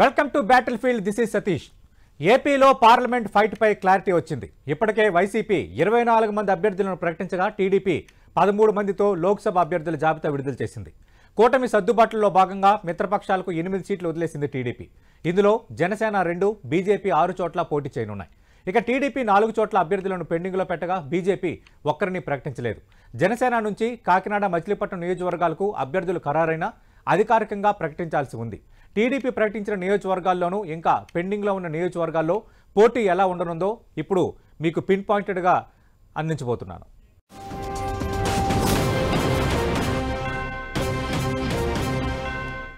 Welcome to battle field. This is Satish. ఏపీలో parliament fight పై clarity వచ్చింది. ఇప్పటికే వైసీపీ 24 మంది అభ్యర్థులను ప్రకటించగా టీడీపీ 13 మందితో లోక్సభ అభ్యర్థుల జాబితా విడుదల చేసింది. కూటమి సర్దుబాట్లలో భాగంగా మిత్రపక్షాలకు 8 సీట్లు వదిలేసింది టీడీపీ. ఇందులో జనసేన 2, బీజేపీ 6 చోట్ల పోటీ చేయనున్నాయి. ఇక టీడీపీ 4 చోట్ల అభ్యర్థులను పెండింగ్లో పెట్టగా బీజేపీ ఒక్కరిని ప్రకటించలేదు. జనసేన నుంచి కాకినాడ, మచిలీపట్నం నియోజకవర్గాలకు అభ్యర్థులు ఖరారైనా అధికారికంగా ప్రకటించాల్సి ఉంది. టీడీపీ ప్రకటించిన నియోజకవర్గాల్లోనూ ఇంకా పెండింగ్లో ఉన్న నియోజకవర్గాల్లో పోటీ ఎలా ఉండనుందో ఇప్పుడు మీకు పిన్ పాయింటెడ్గా అందించబోతున్నాను.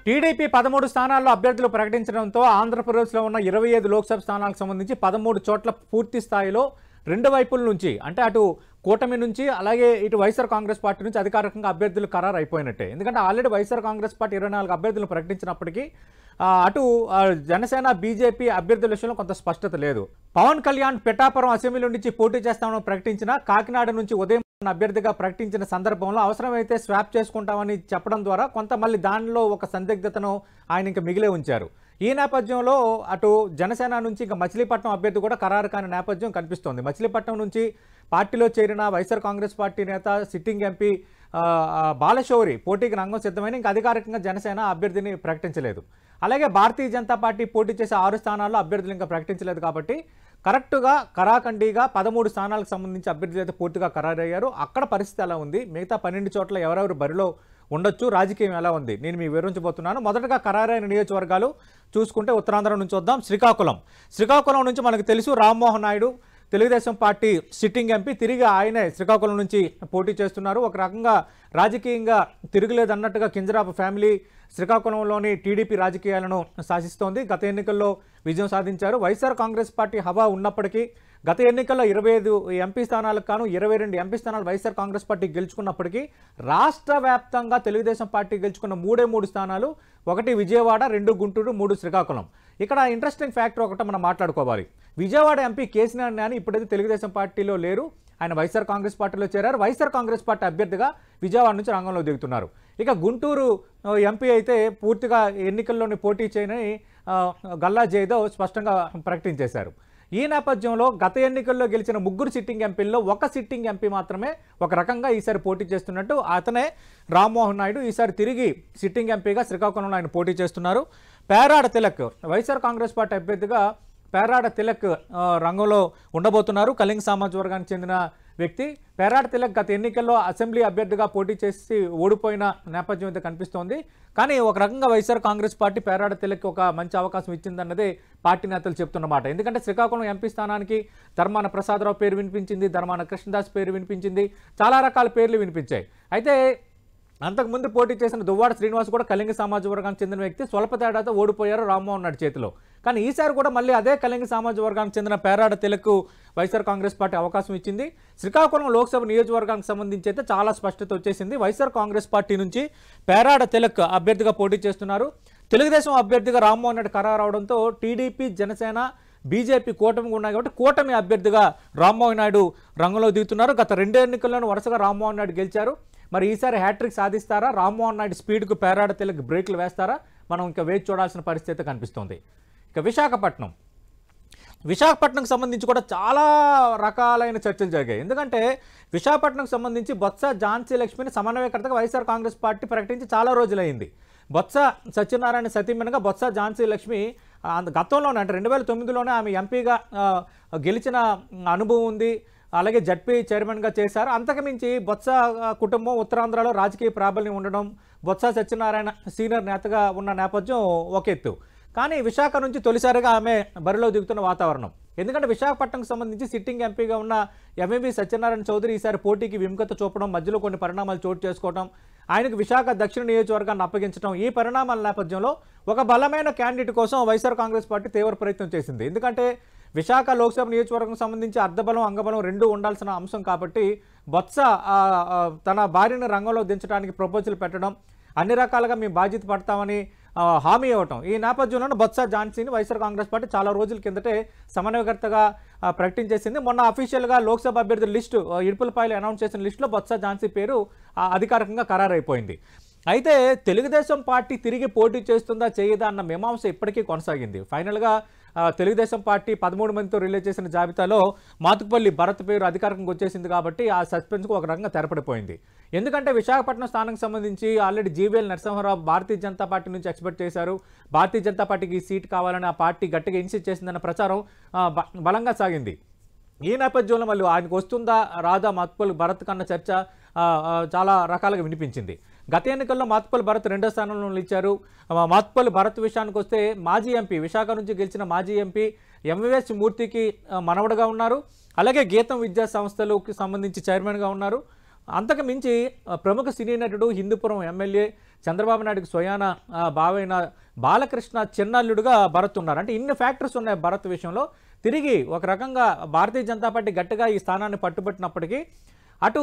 టీడీపీ 13 స్థానాల్లో అభ్యర్థులు ప్రకటించడంతో ఆంధ్రప్రదేశ్లో ఉన్న 25 లోక్సభ స్థానాలకు సంబంధించి 13 చోట్ల పూర్తి స్థాయిలో రెండు వైపుల నుంచి, అంటే అటు కూటమి నుంచి అలాగే ఇటు వైఎస్ఆర్ కాంగ్రెస్ పార్టీ నుంచి అధికారికంగా అభ్యర్థులు ఖరారు అయిపోయినట్టే. ఎందుకంటే ఆల్రెడీ వైఎస్ఆర్ కాంగ్రెస్ పార్టీ 24 అభ్యర్థులను ప్రకటించినప్పటికీ అటు జనసేన, బీజేపీ అభ్యర్థుల విషయంలో కొంత స్పష్టత లేదు. పవన్ కళ్యాణ్ పిఠాపురం అసెంబ్లీ నుంచి పోటీ చేస్తామని ప్రకటించిన, కాకినాడ నుంచి ఉదయం అభ్యర్థిగా ప్రకటించిన సందర్భంలో అవసరమైతే స్వాప్ చేసుకుంటామని చెప్పడం ద్వారా కొంత మళ్ళీ దానిలో ఒక సందిగ్ధతను ఆయన ఇంకా మిగిలే ఉంచారు. ఈ నేపథ్యంలో అటు జనసేన నుంచి ఇంకా మచిలీపట్నం అభ్యర్థి కూడా ఖరారు కాని నేపథ్యం కనిపిస్తోంది. మచిలీపట్నం నుంచి పార్టీలో చేరిన వైఎస్ఆర్ కాంగ్రెస్ పార్టీ నేత, సిట్టింగ్ ఎంపీ బాలశౌరి పోటీకి రంగం సిద్ధమైన ఇంకా అధికారికంగా జనసేన అభ్యర్థిని ప్రకటించలేదు. అలాగే భారతీయ జనతా పార్టీ పోటీ చేసే 6 స్థానాల్లో అభ్యర్థులు ఇంకా ప్రకటించలేదు. కాబట్టి కరెక్టుగా కరాఖండిగా 13 స్థానాలకు సంబంధించి అభ్యర్థులు అయితే పూర్తిగా ఖరారయ్యారు. అక్కడ పరిస్థితి ఎలా ఉంది, మిగతా 12 చోట్ల ఎవరెవరు బరిలో ఉండొచ్చు, రాజకీయం ఎలా ఉంది, నేను మీకు వివరించబోతున్నాను. మొదటగా ఖరారైన నియోజకవర్గాలు చూసుకుంటే ఉత్తరాంధ్ర నుంచి వద్దాం. శ్రీకాకుళం నుంచి మనకు తెలుసు Rammohan Naidu Telugu Desam party sitting MP, తిరిగి ఆయనే శ్రీకాకుళం నుంచి పోటీ చేస్తున్నారు. ఒక రకంగా రాజకీయంగా తిరుగులేదన్నట్టుగా కింజరాపు ఫ్యామిలీ శ్రీకాకుళంలోని టీడీపీ రాజకీయాలను శాసిస్తోంది. గత ఎన్నికల్లో విజయం సాధించారు. వైఎస్ఆర్ కాంగ్రెస్ పార్టీ హవా ఉన్నప్పటికీ గత ఎన్నికల్లో 25 ఎంపీ స్థానాలకు కాను 22 ఎంపీ స్థానాలు వైఎస్ఆర్ కాంగ్రెస్ పార్టీ గెలుచుకున్నప్పటికీ రాష్ట్ర వ్యాప్తంగా తెలుగుదేశం పార్టీ గెలుచుకున్న 3 స్థానాలు, 1 విజయవాడ, 2 గుంటూరు, 3 శ్రీకాకుళం. ఇక్కడ ఇంట్రెస్టింగ్ ఫ్యాక్టర్ ఒకటి మనం మాట్లాడుకోవాలి. విజయవాడ ఎంపీ కేసీఆర్ నాని ఇప్పుడైతే తెలుగుదేశం పార్టీలో లేరు, ఆయన వైఎస్ఆర్ కాంగ్రెస్ పార్టీలో చేరారు. వైఎస్ఆర్ కాంగ్రెస్ పార్టీ అభ్యర్థిగా విజయవాడ నుంచి రంగంలో దిగుతున్నారు. ఇక గుంటూరు ఎంపీ అయితే పూర్తిగా ఎన్నికల్లోని పోటీ చేయని గల్లా జయదేవ్ స్పష్టంగా ప్రకటించేశారు. ఈ నేపథ్యంలో గత ఎన్నికల్లో గెలిచిన 3 సిట్టింగ్ ఎంపీల్లో 1 సిట్టింగ్ ఎంపీ మాత్రమే ఒక రకంగా ఈసారి పోటీ చేస్తున్నట్టు, అతనే రామ్మోహన్ నాయుడు. ఈసారి తిరిగి సిట్టింగ్ ఎంపీగా శ్రీకాకుళంలో ఆయన పోటీ చేస్తున్నారు. పేరాడ తిలక్ వైఎస్ఆర్ కాంగ్రెస్ పార్టీ అభ్యర్థిగా పేరాడ తిలక్ రంగంలో ఉండబోతున్నారు. కళింగ సామాజిక వర్గానికి చెందిన వ్యక్తి. పేరాడ తిలక్ గత ఎన్నికల్లో అసెంబ్లీ అభ్యర్థిగా పోటీ చేసి ఓడిపోయిన నేపథ్యం అయితే కనిపిస్తోంది. కానీ ఒక రకంగా వైఎస్ఆర్ కాంగ్రెస్ పార్టీ పేరాడ తిలక్ ఒక మంచి అవకాశం ఇచ్చిందన్నదే పార్టీ నేతలు చెప్తున్నమాట. ఎందుకంటే శ్రీకాకుళం ఎంపీ స్థానానికి ధర్మాన ప్రసాదరావు పేరు వినిపించింది, ధర్మాన కృష్ణదాస్ పేరు వినిపించింది, చాలా రకాల పేర్లు వినిపించాయి. అయితే అంతకుముందు పోటీ చేసిన దువ్వాడ శ్రీనివాస్ కూడా కళింగ సామాజిక వర్గానికి చెందిన వ్యక్తి. స్వల్ప తేడాతో ఓడిపోయారు రామ్మోహన్ నాయుడు చేతిలో. కానీ ఈసారి కూడా మళ్ళీ అదే కళింగ సామాజిక వర్గానికి చెందిన పేరాడ తిలక్ వైఎస్ఆర్ కాంగ్రెస్ పార్టీ అవకాశం ఇచ్చింది. శ్రీకాకుళం లోక్సభ నియోజకవర్గానికి సంబంధించి అయితే చాలా స్పష్టత వచ్చేసింది. వైఎస్ఆర్ కాంగ్రెస్ పార్టీ నుంచి పేరాడ తిలక్ అభ్యర్థిగా పోటీ చేస్తున్నారు. తెలుగుదేశం అభ్యర్థిగా రామ్మోహన్ నాయుడు ఖరారు అవడంతో టీడీపీ, జనసేన, బీజేపీ కూటమి ఉన్నాయి కాబట్టి కూటమి అభ్యర్థిగా రామ్మోహన్ నాయుడు రంగంలో దిగుతున్నారు. గత 2 ఎన్నికల్లోనూ వరుసగా రామ్మోహన్ నాయుడు గెలిచారు. మరి ఈసారి హ్యాట్రిక్ సాధిస్తారా, రామ్మోహన్ నాయుడు స్పీడ్కు పేరాడ తిలక్ బ్రేక్లు వేస్తారా, మనం ఇంకా వేచి చూడాల్సిన పరిస్థితి కనిపిస్తోంది. ఇక విశాఖపట్నంకి సంబంధించి కూడా చాలా రకాలైన చర్చలు జరిగాయి. ఎందుకంటే విశాఖపట్నంకి సంబంధించి బొత్స ఝాన్సీ లక్ష్మిని సమన్వయకర్తగా వైఎస్ఆర్ కాంగ్రెస్ పార్టీ ప్రకటించి చాలా రోజులైంది. బొత్స సత్యనారాయణ సతీమణిగా బొత్స ఝాన్సీ లక్ష్మి గతంలోనే, అంటే 2009లోనే ఆమె ఎంపీగా గెలిచిన అనుభవం ఉంది. అలాగే జడ్పీ చైర్మన్గా చేశారు. అంతకుమించి బొత్స కుటుంబం ఉత్తరాంధ్రలో రాజకీయ ప్రాబల్యం ఉండడం, బొత్స సత్యనారాయణ సీనియర్ నేతగా ఉన్న నేపథ్యం ఒక ఎత్తు. కానీ విశాఖ నుంచి తొలిసారిగా ఆమె బరిలో దిగుతున్న వాతావరణం. ఎందుకంటే విశాఖపట్నంకు సంబంధించి సిట్టింగ్ ఎంపీగా ఉన్న ఎంవీబీ సత్యనారాయణ చౌదరి ఈసారి పోటీకి విముఖత చూపడం, మధ్యలో కొన్ని పరిణామాలు చోటు చేసుకోవడం, ఆయనకు విశాఖ దక్షిణ నియోజకవర్గాన్ని అప్పగించడం, ఈ పరిణామాల నేపథ్యంలో ఒక బలమైన క్యాండిడేట్ కోసం వైఎస్ఆర్ కాంగ్రెస్ పార్టీ తీవ్ర ప్రయత్నం చేసింది. ఎందుకంటే విశాఖ లోక్సభ నియోజకవర్గం సంబంధించి అర్ధబలం, అంగబలం 2 ఉండాల్సిన అంశం కాబట్టి బొత్స తన భార్యను రంగంలో దించడానికి ప్రపోజల్ పెట్టడం, అన్ని రకాలుగా మేము బాధ్యత పడతామని హామీ ఇవ్వటం, ఈ నేపథ్యంలో బొత్స ఝాన్సీని వైఎస్ఆర్ కాంగ్రెస్ పార్టీ చాలా రోజుల కిందటే సమన్వయకర్తగా ప్రకటించేసింది. మొన్న అఫీషియల్గా లోక్సభ అభ్యర్థుల లిస్టు ఇడుపులపాయలు అనౌన్స్ చేసిన లిస్టులో బొత్స ఝాన్సీ పేరు అధికారికంగా ఖరారైపోయింది. అయితే తెలుగుదేశం పార్టీ తిరిగి పోటీ చేస్తుందా చేయదా అన్న మీమాంస ఇప్పటికీ కొనసాగింది. ఫైనల్గా తెలుగుదేశం పార్టీ 13 మందితో రిలీజ్ చేసిన జాబితాలో మాతుకుపల్లి భరత్ పేరు అధికారికంగా వచ్చేసింది కాబట్టి ఆ సస్పెన్స్కు ఒక రకంగా తెరపడిపోయింది. ఎందుకంటే విశాఖపట్నం స్థానానికి సంబంధించి ఆల్రెడీ జీవీఎల్ నరసింహారావు భారతీయ జనతా పార్టీ నుంచి ఎక్స్పెక్ట్ చేశారు. భారతీయ జనతా పార్టీకి ఈ సీట్ కావాలని ఆ పార్టీ గట్టిగా ఇన్సిస్ట్ చేసిందన్న ప్రచారం బలంగా సాగింది. ఈ నేపథ్యంలో మళ్ళీ ఆయనకు వస్తుందా రాదా మాతుకుపల్లి భరత్ కన్న చర్చ చాలా రకాలుగా వినిపించింది. గత ఎన్నికల్లో మాతుకుపల్లి భరత్ రెండో స్థానంలో నిలిచారు. మాతుకుపల్లి భరత్ విషయానికి వస్తే మాజీ ఎంపీ, విశాఖ నుంచి గెలిచిన మాజీ ఎంపీ ఎంవీఎస్ మూర్తికి మనవడుగా ఉన్నారు. అలాగే గీతం విద్యా సంస్థలకు సంబంధించి చైర్మన్గా ఉన్నారు. అంతకు మించి ప్రముఖ సినీ నటుడు, హిందూపురం ఎమ్మెల్యే, చంద్రబాబు నాయుడుకి స్వయాన బావైన బాలకృష్ణ చిన్నల్లుడుగా భరత్ ఉన్నారు. అంటే ఇన్ని ఫ్యాక్టర్స్ ఉన్నాయి భరత్ విషయంలో. తిరిగి ఒక రకంగా భారతీయ జనతా పార్టీ గట్టిగా ఈ స్థానాన్ని పట్టుబట్టినప్పటికీ అటు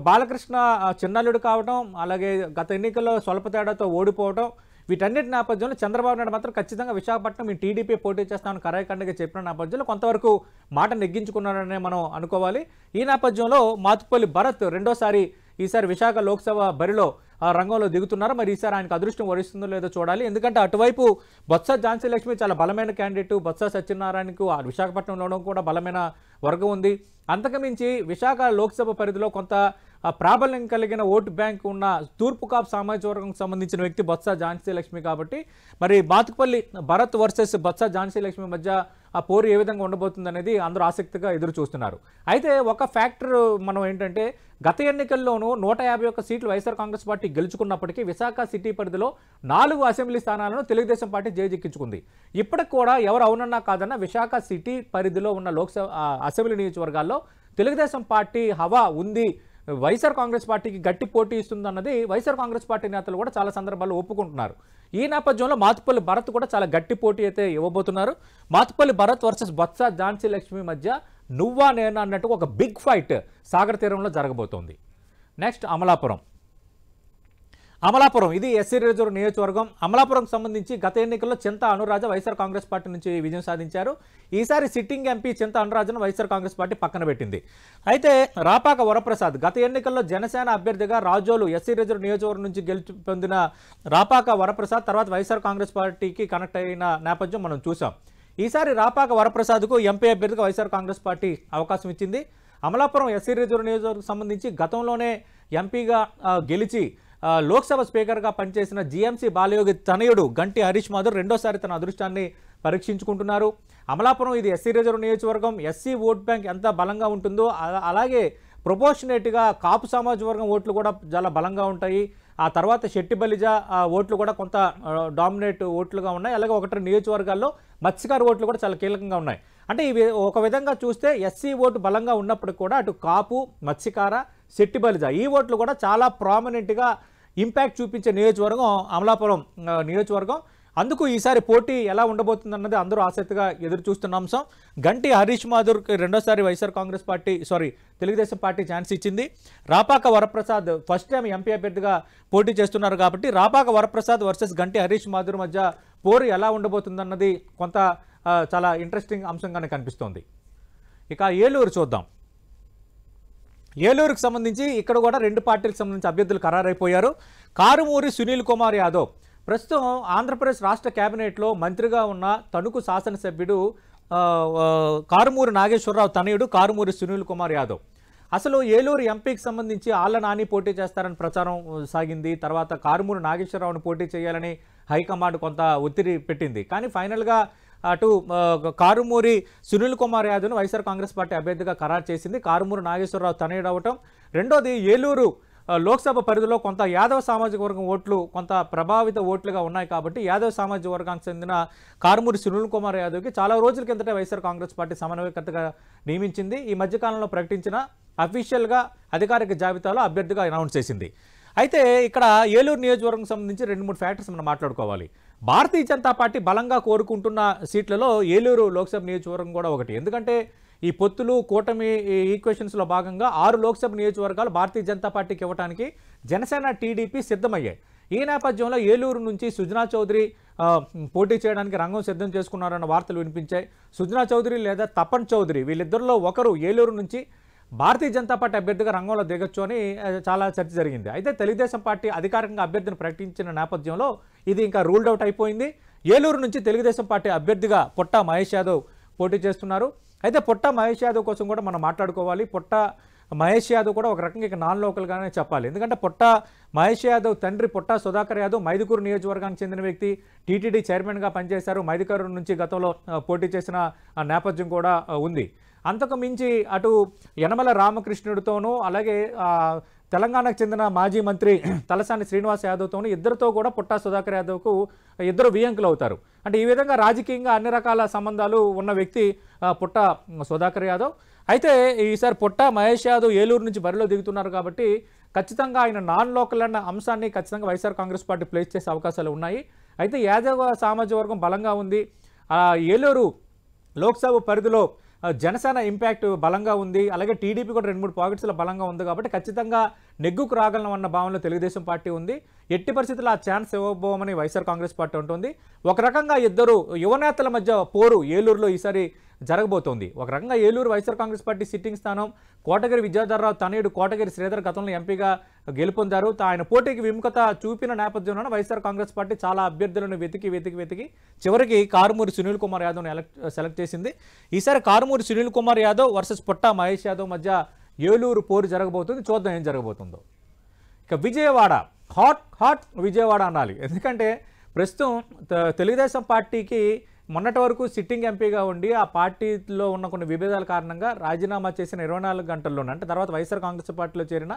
బాలకృష్ణ చిన్నల్లుడు కావడం, అలాగే గత ఎన్నికల్లో స్వల్ప తేడాతో ఓడిపోవడం, వీటన్నిటి నేపథ్యంలో చంద్రబాబు నాయుడు మాత్రం ఖచ్చితంగా విశాఖపట్నం మీ టీడీపీ పోటీ చేస్తామని కరాఖండిగా చెప్పిన నేపథ్యంలో కొంతవరకు మాట నెగ్గించుకున్నారనే మనం అనుకోవాలి. ఈ నేపథ్యంలో మాతుకుపల్లి భరత్ రెండోసారి ఈసారి విశాఖ లోక్సభ బరిలో రంగంలో దిగుతున్నారు. మరి ఈసారి ఆయనకు అదృష్టం వరిస్తుందో లేదో చూడాలి. ఎందుకంటే అటువైపు బొత్స ఝాన్సీ లక్ష్మి చాలా బలమైన క్యాండిడేట్, బొత్స సత్యనారాయణకు విశాఖపట్నంలోనూ కూడా బలమైన వర్గం ఉంది. అంతకుమించి విశాఖ లోక్సభ పరిధిలో కొంత ప్రాబల్యం కలిగిన ఓటు బ్యాంక్ ఉన్న తూర్పు కాపు సామాజిక వర్గంకు సంబంధించిన వ్యక్తి బొత్స ఝాన్సీ లక్ష్మి కాబట్టి మరి మాతుకుపల్లి భరత్ వర్సెస్ బొత్స ఝాన్సీ లక్ష్మి మధ్య ఆ పోరు ఏ విధంగా ఉండబోతుంది అనేది అందరూ ఆసక్తిగా ఎదురు చూస్తున్నారు. అయితే ఒక ఫ్యాక్టర్ మనం ఏంటంటే గత ఎన్నికల్లోనూ 151 సీట్లు వైఎస్ఆర్ కాంగ్రెస్ పార్టీ గెలుచుకున్నప్పటికీ విశాఖ సిటీ పరిధిలో 4 అసెంబ్లీ స్థానాలను తెలుగుదేశం పార్టీ జయజిక్కించుకుంది. ఇప్పటికి కూడా ఎవరు అవునన్నా కాదన్నా విశాఖ సిటీ పరిధిలో ఉన్న లోక్సభ అసెంబ్లీ నియోజకవర్గాల్లో తెలుగుదేశం పార్టీ హవా ఉంది, వైఎస్ఆర్ కాంగ్రెస్ పార్టీకి గట్టి పోటీ ఇస్తుందన్నది వైఎస్ఆర్ కాంగ్రెస్ పార్టీ నేతలు కూడా చాలా సందర్భాల్లో ఒప్పుకుంటున్నారు. ఈ నేపథ్యంలో మాతుకుపల్లి భరత్ కూడా చాలా గట్టి పోటీ అయితే ఇవ్వబోతున్నారు. మాతుకుపల్లి భరత్ వర్సెస్ బొత్స ఝాన్సీ లక్ష్మి మధ్య నువ్వా నేనా అన్నట్టు ఒక బిగ్ ఫైట్ సాగర తీరంలో జరగబోతోంది. నెక్స్ట్ అమలాపురం ఇది ఎస్సీ రిజర్వ్ నియోజకవర్గం. అమలాపురంకి సంబంధించి గత ఎన్నికల్లో చింత అనురాజ వైఎస్ఆర్ కాంగ్రెస్ పార్టీ నుంచి విజయం సాధించారు. ఈసారి సిట్టింగ్ ఎంపీ చింత అనురాజను వైఎస్ఆర్ కాంగ్రెస్ పార్టీ పక్కన పెట్టింది. అయితే రాపాక వరప్రసాద్ గత ఎన్నికల్లో జనసేన అభ్యర్థిగా రాజోలు ఎస్సీ రిజర్వ్ నియోజకవర్గం నుంచి గెలిచి పొందిన రాపాక వరప్రసాద్ తర్వాత వైఎస్ఆర్ కాంగ్రెస్ పార్టీకి కనెక్ట్ అయిన నేపథ్యం మనం చూసాం. ఈసారి రాపాక వరప్రసాద్కు ఎంపీ అభ్యర్థిగా వైఎస్ఆర్ కాంగ్రెస్ పార్టీ అవకాశం ఇచ్చింది. అమలాపురం ఎస్సీ రిజర్వ్ నియోజకవర్గం సంబంధించి గతంలోనే ఎంపీగా గెలిచి లోక్సభ స్పీకర్గా పనిచేసిన జీఎంసీ బాలయోగి తనయుడు గంటి హరీష్ మాధుర్ రెండోసారి తన అదృష్టాన్ని పరీక్షించుకుంటున్నారు. అమలాపురం ఇది ఎస్సీ రిజర్వ్ నియోజకవర్గం. ఎస్సీ ఓట్ బ్యాంక్ ఎంత బలంగా ఉంటుందో అలాగే ప్రొపోర్షనేట్గా కాపు సామాజిక వర్గం ఓట్లు కూడా చాలా బలంగా ఉంటాయి. ఆ తర్వాత శెట్టి బలిజ ఓట్లు కూడా కొంత డామినేట్ ఓట్లుగా ఉన్నాయి. అలాగే 1-2 నియోజకవర్గాల్లో మత్స్యకారు ఓట్లు కూడా చాలా కీలకంగా ఉన్నాయి. అంటే ఇవి ఒక విధంగా చూస్తే ఎస్సీ ఓటు బలంగా ఉన్నప్పటికీ కూడా అటు కాపు, మత్స్యకార, శెట్టి బలిజ ఈ ఓట్లు కూడా చాలా ప్రామినెంట్గా ఇంపాక్ట్ చూపించే నియోజకవర్గం అమలాపురం నియోజకవర్గం. అందుకు ఈసారి పోటీ ఎలా ఉండబోతుందన్నది అందరూ ఆసక్తిగా ఎదురు చూస్తున్న అంశం. గంటి హరీష్ మాధుర్కి రెండోసారి వైఎస్ఆర్ కాంగ్రెస్ పార్టీ తెలుగుదేశం పార్టీ ఛాన్స్ ఇచ్చింది. Rapaka Varaprasad first time MP అభ్యర్థిగా పోటీ చేస్తున్నారు కాబట్టి రాపాక వరప్రసాద్ వర్సెస్ గంటి హరీష్ మాధుర్ మధ్య పోరు ఎలా ఉండబోతుందన్నది కొంత చాలా ఇంట్రెస్టింగ్ అంశంగానే కనిపిస్తోంది. ఇక ఏలూరు చూద్దాం. ఏలూరుకు సంబంధించి ఇక్కడ కూడా 2 పార్టీలకు సంబంధించి అభ్యర్థులు ఖరారైపోయారు. కారుమూరి సునీల్ కుమార్ యాదవ్ ప్రస్తుతం ఆంధ్రప్రదేశ్ రాష్ట్ర కేబినెట్లో మంత్రిగా ఉన్న తణుకు శాసనసభ్యుడు కారుమూరి నాగేశ్వరరావు తనయుడు కారుమూరి సునీల్ కుమార్ యాదవ్. అసలు ఏలూరు ఎంపీకి సంబంధించి ఆళ్ల నాని పోటీ చేస్తారని ప్రచారం సాగింది. తర్వాత కారుమూరి నాగేశ్వరరావును పోటీ చేయాలని హైకమాండ్ కొంత ఒత్తిడి పెట్టింది. కానీ ఫైనల్గా అటు కారుమూరి సునీల్ కుమార్ యాదవ్ను వైఎస్ఆర్ కాంగ్రెస్ పార్టీ అభ్యర్థిగా ఖరారు చేసింది. కారుమూరి నాగేశ్వరరావు తనయుడు అవటం. రెండోది ఏలూరు లోక్సభ పరిధిలో కొంత యాదవ సామాజిక వర్గం ఓట్లు కొంత ప్రభావిత ఓట్లుగా ఉన్నాయి కాబట్టి యాదవ సామాజిక వర్గానికి చెందిన కారుమూరి సునీల్ కుమార్ యాదవ్కి చాలా రోజుల కిందటే వైఎస్ఆర్ కాంగ్రెస్ పార్టీ సమన్వయకర్తగా నియమించింది. ఈ మధ్యకాలంలో ప్రకటించిన అఫీషియల్గా అధికారిక జాబితాలో అభ్యర్థిగా అనౌన్స్ చేసింది. అయితే ఇక్కడ ఏలూరు నియోజకవర్గం సంబంధించి 2-3 ఫ్యాక్టర్స్ మనం మాట్లాడుకోవాలి. భారతీయ జనతా పార్టీ బలంగా కోరుకుంటున్న సీట్లలో ఏలూరు లోక్సభ నియోజకవర్గం కూడా ఒకటి. ఎందుకంటే ఈ పొత్తులు కూటమి ఈక్వేషన్స్లో భాగంగా 6 లోక్సభ నియోజకవర్గాలు భారతీయ జనతా పార్టీకి ఇవ్వడానికి జనసేన టీడీపీ సిద్ధమయ్యాయి. ఈ నేపథ్యంలో ఏలూరు నుంచి సుజనా చౌదరి పోటీ చేయడానికి రంగం సిద్ధం చేసుకున్నారన్న వార్తలు వినిపించాయి. సుజనా చౌదరి లేదా తపన్ చౌదరి వీళ్ళిద్దరిలో ఒకరు ఏలూరు నుంచి భారతీయ జనతా పార్టీ అభ్యర్థిగా రంగంలో దిగొచ్చు అని చాలా చర్చ జరిగింది. అయితే తెలుగుదేశం పార్టీ అధికారికంగా అభ్యర్థిని ప్రకటించిన నేపథ్యంలో ఇది ఇంకా రూల్డ్ అవుట్ అయిపోయింది. ఏలూరు నుంచి తెలుగుదేశం పార్టీ అభ్యర్థిగా పొట్టా మహేష్ యాదవ్ పోటీ చేస్తున్నారు. అయితే పొట్టా మహేష్ యాదవ్ కోసం కూడా మనం మాట్లాడుకోవాలి. పొట్టా మహేష్ యాదవ్ కూడా ఒక రకంగా ఇక నాన్ లోకల్గానే చెప్పాలి. ఎందుకంటే పొట్టా మహేష్ యాదవ్ తండ్రి పొట్టా సుధాకర్ యాదవ్ మైదుకూరు నియోజకవర్గానికి చెందిన వ్యక్తి, టీటీడీ చైర్మన్గా పనిచేశారు. మైదుకూరు నుంచి గతంలో పోటీ చేసిన నేపథ్యం కూడా ఉంది. అంతకు మించి అటు యనమల రామకృష్ణుడితోనూ అలాగే తెలంగాణకు చెందిన మాజీ మంత్రి తలసాని శ్రీనివాస్ యాదవ్తోనూ ఇద్దరితో కూడా పొట్టా సుధాకర్ యాదవ్కు ఇద్దరు వియంకులు అవుతారు. అంటే ఈ విధంగా రాజకీయంగా అన్ని రకాల సంబంధాలు ఉన్న వ్యక్తి పొట్టా సుధాకర్ యాదవ్. అయితే ఈసారి పొట్టా మహేష్ యాదవ్ ఏలూరు నుంచి బరిలో దిగుతున్నారు కాబట్టి ఖచ్చితంగా ఆయన నాన్ లోకల్ అన్న అంశాన్ని ఖచ్చితంగా వైఎస్ఆర్ కాంగ్రెస్ పార్టీ ప్లేస్ చేసే అవకాశాలు ఉన్నాయి. అయితే యాదవ్ సామాజిక వర్గం బలంగా ఉంది. ఏలూరు లోక్సభ పరిధిలో జనసేన ఇంపాక్ట్ బలంగా ఉంది. అలాగే టీడీపీ కూడా 2-3 పాకెట్స్లో బలంగా ఉంది కాబట్టి ఖచ్చితంగా నెగ్గుకు రాగలం అన్న భావనలో తెలుగుదేశం పార్టీ ఉంది. ఎట్టి పరిస్థితుల్లో ఆ ఛాన్స్ ఇవ్వబోమని వైఎస్ఆర్ కాంగ్రెస్ పార్టీ ఉంటుంది. ఒక రకంగా ఇద్దరు యువనేతల మధ్య పోరు ఏలూరులో ఈసారి జరగబోతోంది. ఒక రకంగా ఏలూరు వైఎస్ఆర్ కాంగ్రెస్ పార్టీ సిట్టింగ్ స్థానం. కోటగిరి విద్యాధర్రావు తనయుడు కోటగిరి శ్రీధర్ గతంలో ఎంపీగా గెలుపొందారు. ఆయన పోటీకి విముఖత చూపిన నేపథ్యంలోనే వైఎస్ఆర్ కాంగ్రెస్ పార్టీ చాలా అభ్యర్థులను వెతికి చివరికి కారుమూరి సునీల్ కుమార్ యాదవ్ను సెలెక్ట్ చేసింది. ఈసారి కారుమూరి సునీల్ కుమార్ యాదవ్ వర్సెస్ పొట్టా మహేష్ యాదవ్ మధ్య ఏలూరు పోరు జరగబోతుంది. చూద్దాం ఏం జరగబోతుందో. ఇక విజయవాడ హాట్ విజయవాడ అనాలి. ఎందుకంటే ప్రస్తుతం తెలుగుదేశం పార్టీకి మొన్నటి వరకు సిట్టింగ్ ఎంపీగా ఉండి ఆ పార్టీలో ఉన్న కొన్ని విభేదాల కారణంగా రాజీనామా చేసిన 24 గంటల్లోనే, అంటే తర్వాత వైఎస్ఆర్ కాంగ్రెస్ పార్టీలో చేరిన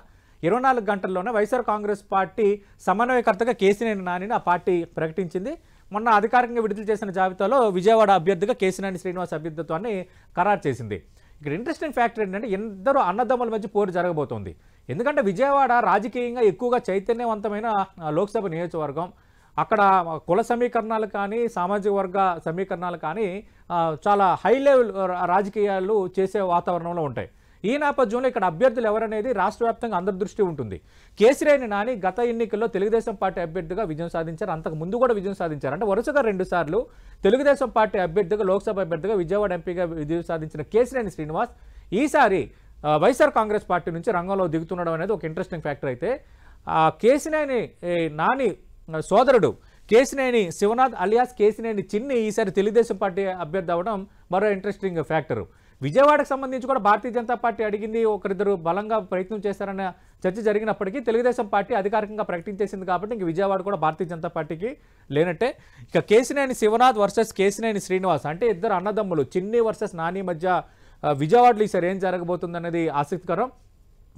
24 గంటల్లోనే వైఎస్ఆర్ కాంగ్రెస్ పార్టీ సమన్వయకర్తగా కేసినేని నానిని ఆ పార్టీ ప్రకటించింది. మొన్న అధికారికంగా విడుదల చేసిన జాబితాలో విజయవాడ అభ్యర్థిగా కేసినేని శ్రీనివాస్ అభ్యర్థిత్వాన్ని ఖరారు చేసింది. ఇక్కడ ఇంట్రెస్టింగ్ ఫ్యాక్టర్ ఏంటంటే ఇద్దరు అన్నదమ్ముల మధ్య పోరు జరగబోతోంది. ఎందుకంటే విజయవాడ రాజకీయంగా ఎక్కువగా చైతన్యవంతమైన లోక్సభ నియోజకవర్గం. అక్కడ కుల సమీకరణాలు కానీ సామాజిక వర్గ సమీకరణాలు కానీ చాలా హై లెవెల్ రాజకీయాలు చేసే వాతావరణంలో ఉంటాయి. ఈ నేపథ్యంలో ఇక్కడ అభ్యర్థులు ఎవరనేది రాష్ట్ర వ్యాప్తంగా అందరి దృష్టి ఉంటుంది. కేసినేని నాని గత ఎన్నికల్లో తెలుగుదేశం పార్టీ అభ్యర్థిగా విజయం సాధించారు. అంతకు ముందు కూడా విజయం సాధించారు. అంటే వరుసగా 2 సార్లు తెలుగుదేశం పార్టీ అభ్యర్థిగా లోక్సభ అభ్యర్థిగా విజయవాడ ఎంపీగా విజయం సాధించిన కేసినేని శ్రీనివాస్ ఈసారి వైఎస్ఆర్ కాంగ్రెస్ పార్టీ నుంచి రంగంలో దిగుతుండడం అనేది ఒక ఇంట్రెస్టింగ్ ఫ్యాక్టర్. అయితే కేసినేని నాని సోదరుడు కేసినేని శివనాథ్ అలియాస్ కేసినేని చిన్ని ఈసారి తెలుగుదేశం పార్టీ అభ్యర్థి అవ్వడం మరో ఇంట్రెస్టింగ్ ఫ్యాక్టర్. విజయవాడకు సంబంధించి కూడా భారతీయ జనతా పార్టీ అడిగింది, ఒకరిద్దరు బలంగా ప్రయత్నం చేశారన్న చర్చ జరిగినప్పటికీ తెలుగుదేశం పార్టీ అధికారికంగా ప్రకటించేసింది కాబట్టి ఇంక విజయవాడ కూడా భారతీయ జనతా పార్టీకి లేనట్టే. ఇక కేసినేని శివనాథ్ వర్సెస్ కేసినేని శ్రీనివాస్, అంటే ఇద్దరు అన్నదమ్ములు చిన్ని వర్సెస్ నాని మధ్య విజయవాడలో ఈసారి ఏం జరగబోతుందన్నది ఆసక్తికరం.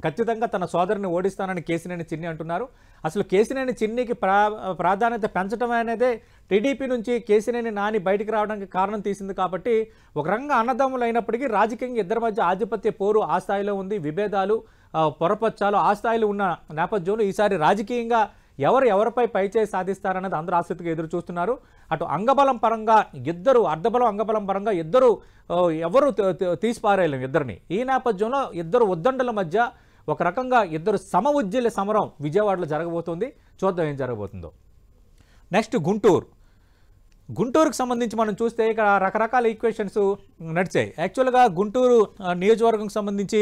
ఖచ్చితంగా తన సోదరుని ఓడిస్తానని కేసినేని చిన్ని అంటున్నారు. అసలు కేసినేని చిన్నికి ప్రాధాన్యత పెంచడం అనేదే టీడీపీ నుంచి కేసినేని నాని బయటికి రావడానికి కారణం తీసింది. కాబట్టి ఒక రకంగా అన్నదమ్ములు అయినప్పటికీ రాజకీయంగా ఇద్దరి మధ్య ఆధిపత్య పోరు ఆ స్థాయిలో ఉంది. విభేదాలు పొరపచ్చాలు ఆ స్థాయిలో ఉన్న నేపథ్యంలో ఈసారి రాజకీయంగా ఎవరిపై పైచేయి సాధిస్తారన్నది అందరూ ఆసక్తిగా ఎదురు చూస్తున్నారు. అటు అంగబలం పరంగా ఇద్దరు, అర్ధబలం అంగబలం పరంగా ఇద్దరు ఎవరు తీసిపారేయలేం ఇద్దరిని. ఈ నేపథ్యంలో ఇద్దరు ఉద్దండుల మధ్య ఒక రకంగా ఇద్దరు సమఉజ్జీల సమరం విజయవాడలో జరగబోతుంది. చూద్దాం ఏం జరగబోతుందో. నెక్స్ట్ గుంటూరుకు సంబంధించి మనం చూస్తే ఇక్కడ రకరకాల ఈక్వేషన్స్ నడిచాయి. యాక్చువల్గా గుంటూరు నియోజకవర్గం సంబంధించి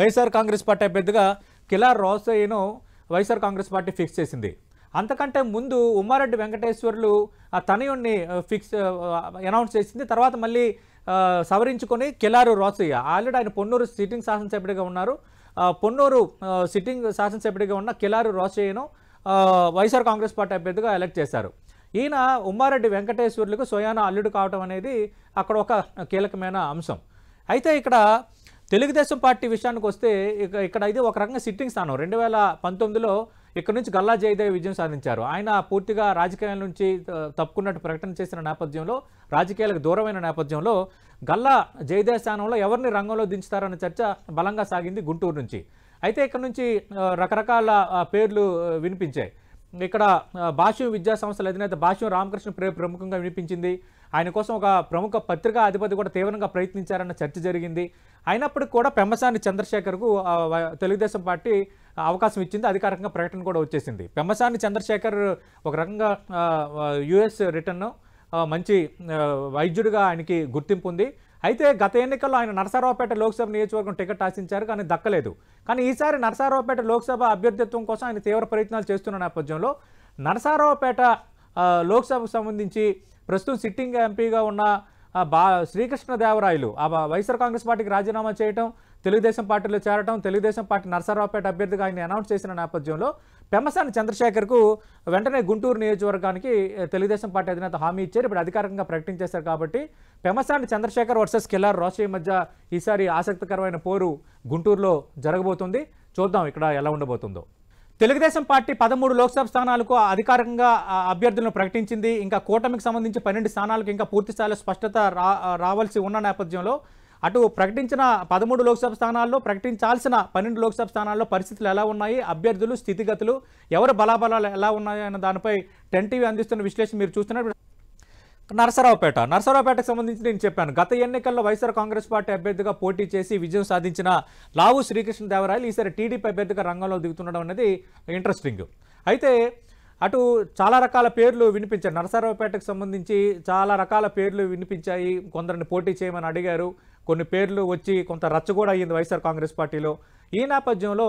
వైఎస్ఆర్ కాంగ్రెస్ పార్టీ అభ్యర్థిగా కిలార్ రోసయ్యను వైఎస్ఆర్ కాంగ్రెస్ పార్టీ ఫిక్స్ చేసింది. అంతకంటే ముందు ఉమ్మారెడ్డి వెంకటేశ్వర్లు ఆ తనయుణ్ణి అనౌన్స్ చేసింది. తర్వాత మళ్ళీ సవరించుకొని కిలారు రోసయ్య, ఆల్రెడీ ఆయన పొన్నూరు సిట్టింగ్ శాసనసభ్యుడిగా ఉన్నారు. పొన్నూరు సిట్టింగ్ శాసనసభ్యుడిగా ఉన్న కిలారు రోసయ్యను వైఎస్ఆర్ కాంగ్రెస్ పార్టీ అభ్యర్థిగా ఎలక్ట్ చేశారు. ఈయన ఉమ్మారెడ్డి వెంకటేశ్వర్లకు స్వయాన అల్లుడు కావటం అనేది అక్కడ ఒక కీలకమైన అంశం. అయితే ఇక్కడ తెలుగుదేశం పార్టీ విషయానికి వస్తే ఇక్కడ ఇది ఒక రకంగా సిట్టింగ్ స్థానం. 2019లో ఇక్కడ నుంచి గల్లా జయదేవ్ విజయం సాధించారు. ఆయన పూర్తిగా రాజకీయాల నుంచి తప్పుకున్నట్టు ప్రకటన చేసిన నేపథ్యంలో, రాజకీయాలకు దూరమైన నేపథ్యంలో గల్లా జయదేవ్ స్థానంలో ఎవరిని రంగంలో దించుతారన్న చర్చ బలంగా సాగింది గుంటూరు నుంచి. అయితే ఇక్కడ నుంచి రకరకాల పేర్లు వినిపించాయి. ఇక్కడ భాష్యం విద్యా సంస్థల అధినేత భాష్యం రామకృష్ణ ప్రముఖంగా వినిపించింది. ఆయన కోసం ఒక ప్రముఖ పత్రికా అధిపతి కూడా తీవ్రంగా ప్రయత్నించారన్న చర్చ జరిగింది. అయినప్పటికీ కూడా పెమ్మసాని చంద్రశేఖర్కు తెలుగుదేశం పార్టీ అవకాశం ఇచ్చింది. అధికారికంగా ప్రకటన కూడా వచ్చేసింది. పెమ్మసాని చంద్రశేఖర్ ఒక రకంగా యుఎస్ రిటర్న్ మంచి వైద్యుడిగా ఆయనకి గుర్తింపు ఉంది. అయితే గత ఎన్నికల్లో ఆయన నరసరావుపేట లోక్సభ నియోజకవర్గం టికెట్ ఆశించారు, కానీ దక్కలేదు. కానీ ఈసారి నరసరావుపేట లోక్సభ అభ్యర్థిత్వం కోసం ఆయన తీవ్ర ప్రయత్నాలు చేస్తున్న నేపథ్యంలో నరసరావుపేట లోక్సభకు సంబంధించి ప్రస్తుతం సిట్టింగ్ ఎంపీగా ఉన్న శ్రీకృష్ణదేవరాయలు వైఎస్ఆర్ కాంగ్రెస్ పార్టీకి రాజీనామా చేయడం, తెలుగుదేశం పార్టీలో చేరడం, తెలుగుదేశం పార్టీ నరసరావుపేట అభ్యర్థిగా ఆయన అనౌన్స్ చేసిన నేపథ్యంలో పెమ్మసాని చంద్రశేఖర్కు వెంటనే గుంటూరు నియోజకవర్గానికి తెలుగుదేశం పార్టీ అధినేత హామీ ఇచ్చారు. ఇప్పుడు అధికారికంగా ప్రకటించేశారు. కాబట్టి పెమ్మసాని చంద్రశేఖర్ వర్సెస్ కిల్లారి రోషయ్య మధ్య ఈసారి ఆసక్తికరమైన పోరు గుంటూరులో జరగబోతుంది. చూద్దాం ఇక్కడ ఎలా ఉండబోతుందో. తెలుగుదేశం పార్టీ 13 లోక్సభ స్థానాలకు అధికారికంగా అభ్యర్థులను ప్రకటించింది. ఇంకా కూటమికి సంబంధించి 12 స్థానాలకు ఇంకా పూర్తి స్థాయిలో స్పష్టత రావాల్సి ఉన్న నేపథ్యంలో అటు ప్రకటించిన 13 లోక్సభ స్థానాల్లో ప్రకటించాల్సిన 12 లోక్సభ స్థానాల్లో పరిస్థితులు ఎలా ఉన్నాయి, అభ్యర్థులు స్థితిగతులు, ఎవరు బలాబలాలు ఎలా ఉన్నాయి అన్న దానిపై 10 టీవీ అందిస్తున్న విశ్లేషణ మీరు చూస్తున్నారు. నరసరావుపేటకు సంబంధించి నేను చెప్పాను, గత ఎన్నికల్లో వైఎస్ఆర్ కాంగ్రెస్ పార్టీ అభ్యర్థిగా పోటీ చేసి విజయం సాధించిన లావు శ్రీకృష్ణదేవరాయలు ఈసారి టీడీపీ అభ్యర్థిగా రంగంలో దిగుతుండడం అనేది ఇంట్రెస్టింగ్. అయితే అటు చాలా రకాల పేర్లు వినిపించాయి. నరసరావుపేటకు సంబంధించి చాలా రకాల పేర్లు వినిపించాయి. కొందరిని పోటీ చేయమని అడిగారు. కొన్ని పేర్లు వచ్చి కొంత రచ్చ కూడా అయ్యింది వైఎస్ఆర్ కాంగ్రెస్ పార్టీలో. ఈ నేపథ్యంలో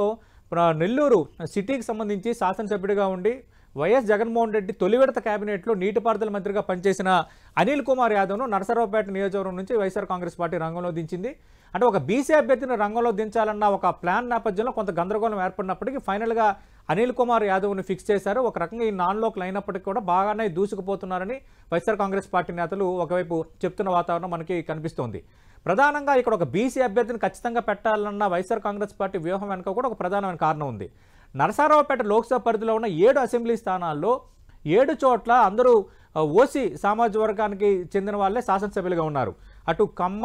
నెల్లూరు సిటీకి సంబంధించి శాసనసభ్యుడిగా ఉండి వైఎస్ జగన్మోహన్ రెడ్డి తొలి విడత కేబినెట్లో నీటిపారుదల మంత్రిగా పనిచేసిన అనిల్ కుమార్ యాదవ్ను నరసరావుపేట నియోజకవర్గం నుంచి వైఎస్ఆర్ కాంగ్రెస్ పార్టీ రంగంలో దించింది. అంటే ఒక బీసీ అభ్యర్థిని రంగంలో దించాలన్న ఒక ప్లాన్ నేపథ్యంలో కొంత గందరగోళం ఏర్పడినప్పటికీ ఫైనల్గా అనిల్ కుమార్ యాదవ్ను ఫిక్స్ చేశారు. ఒక రకంగా ఈ నాన్లోకి అయినప్పటికీ కూడా బాగానే దూసుకుపోతున్నారని వైఎస్ఆర్ కాంగ్రెస్ పార్టీ నేతలు ఒకవైపు చెప్తున్న వాతావరణం మనకి కనిపిస్తోంది. ప్రధానంగా ఇక్కడ ఒక బీసీ అభ్యర్థిని ఖచ్చితంగా పెట్టాలన్న వైఎస్ఆర్ కాంగ్రెస్ పార్టీ వ్యూహం వెనుక కూడా ఒక ప్రధానమైన కారణం ఉంది. నరసరావుపేట లోక్సభ పరిధిలో ఉన్న 7 అసెంబ్లీ స్థానాల్లో 7 చోట్ల అందరూ ఓసీ సామాజిక వర్గానికి చెందిన వాళ్ళే శాసనసభ్యులుగా ఉన్నారు. అటు కమ్మ,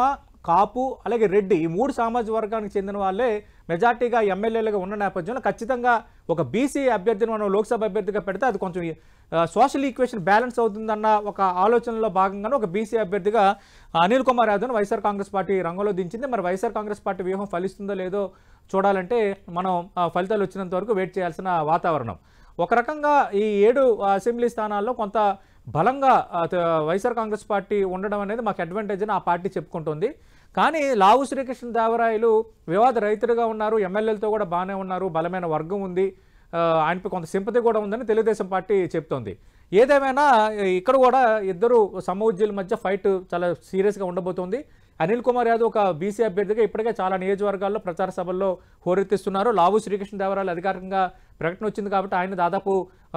కాపు, అలాగే రెడ్డి, ఈ 3 సామాజిక వర్గానికి చెందిన వాళ్ళే మెజార్టీగా ఎమ్మెల్యేలుగా ఉన్న నేపథ్యంలో ఖచ్చితంగా ఒక బీసీ అభ్యర్థిని మనం లోక్సభ అభ్యర్థిగా పెడితే అది కొంచెం సోషల్ ఈక్వేషన్ బ్యాలెన్స్ అవుతుందన్న ఒక ఆలోచనలో భాగంగానే ఒక బీసీ అభ్యర్థిగా అనిల్ కుమార్ యాదవ్ను వైఎస్ఆర్ కాంగ్రెస్ పార్టీ రంగంలో దించింది. మరి వైఎస్ఆర్ కాంగ్రెస్ పార్టీ వ్యూహం ఫలిస్తుందో లేదో చూడాలంటే మనం ఫలితాలు వచ్చినంత వరకు వెయిట్ చేయాల్సిన వాతావరణం. ఒక రకంగా ఈ 7 అసెంబ్లీ స్థానాల్లో కొంత బలంగా వైఎస్ఆర్ కాంగ్రెస్ పార్టీ ఉండడం అనేది మాకు అడ్వాంటేజ్ అని ఆ పార్టీ చెప్పుకుంటుంది. కానీ లావు శ్రీకృష్ణదేవరాయలు వివాద రైతులుగా ఉన్నారు, ఎమ్మెల్యేలతో కూడా బాగానే ఉన్నారు, బలమైన వర్గం ఉంది, ఆయనపై కొంత సింపతి కూడా ఉందని తెలుగుదేశం పార్టీ చెప్తోంది. ఏదేమైనా ఇక్కడ కూడా ఇద్దరు సమఉజ్జీల మధ్య ఫైట్ చాలా సీరియస్గా ఉండబోతోంది. అనిల్ కుమార్ యాదవ్ ఒక బీసీ అభ్యర్థిగా ఇప్పటికే చాలా నియోజకవర్గాల్లో ప్రచార సభల్లో హోరెత్తిస్తున్నారు. లావు శ్రీకృష్ణదేవరాయలు అధికారికంగా ప్రకటన వచ్చింది కాబట్టి ఆయన దాదాపు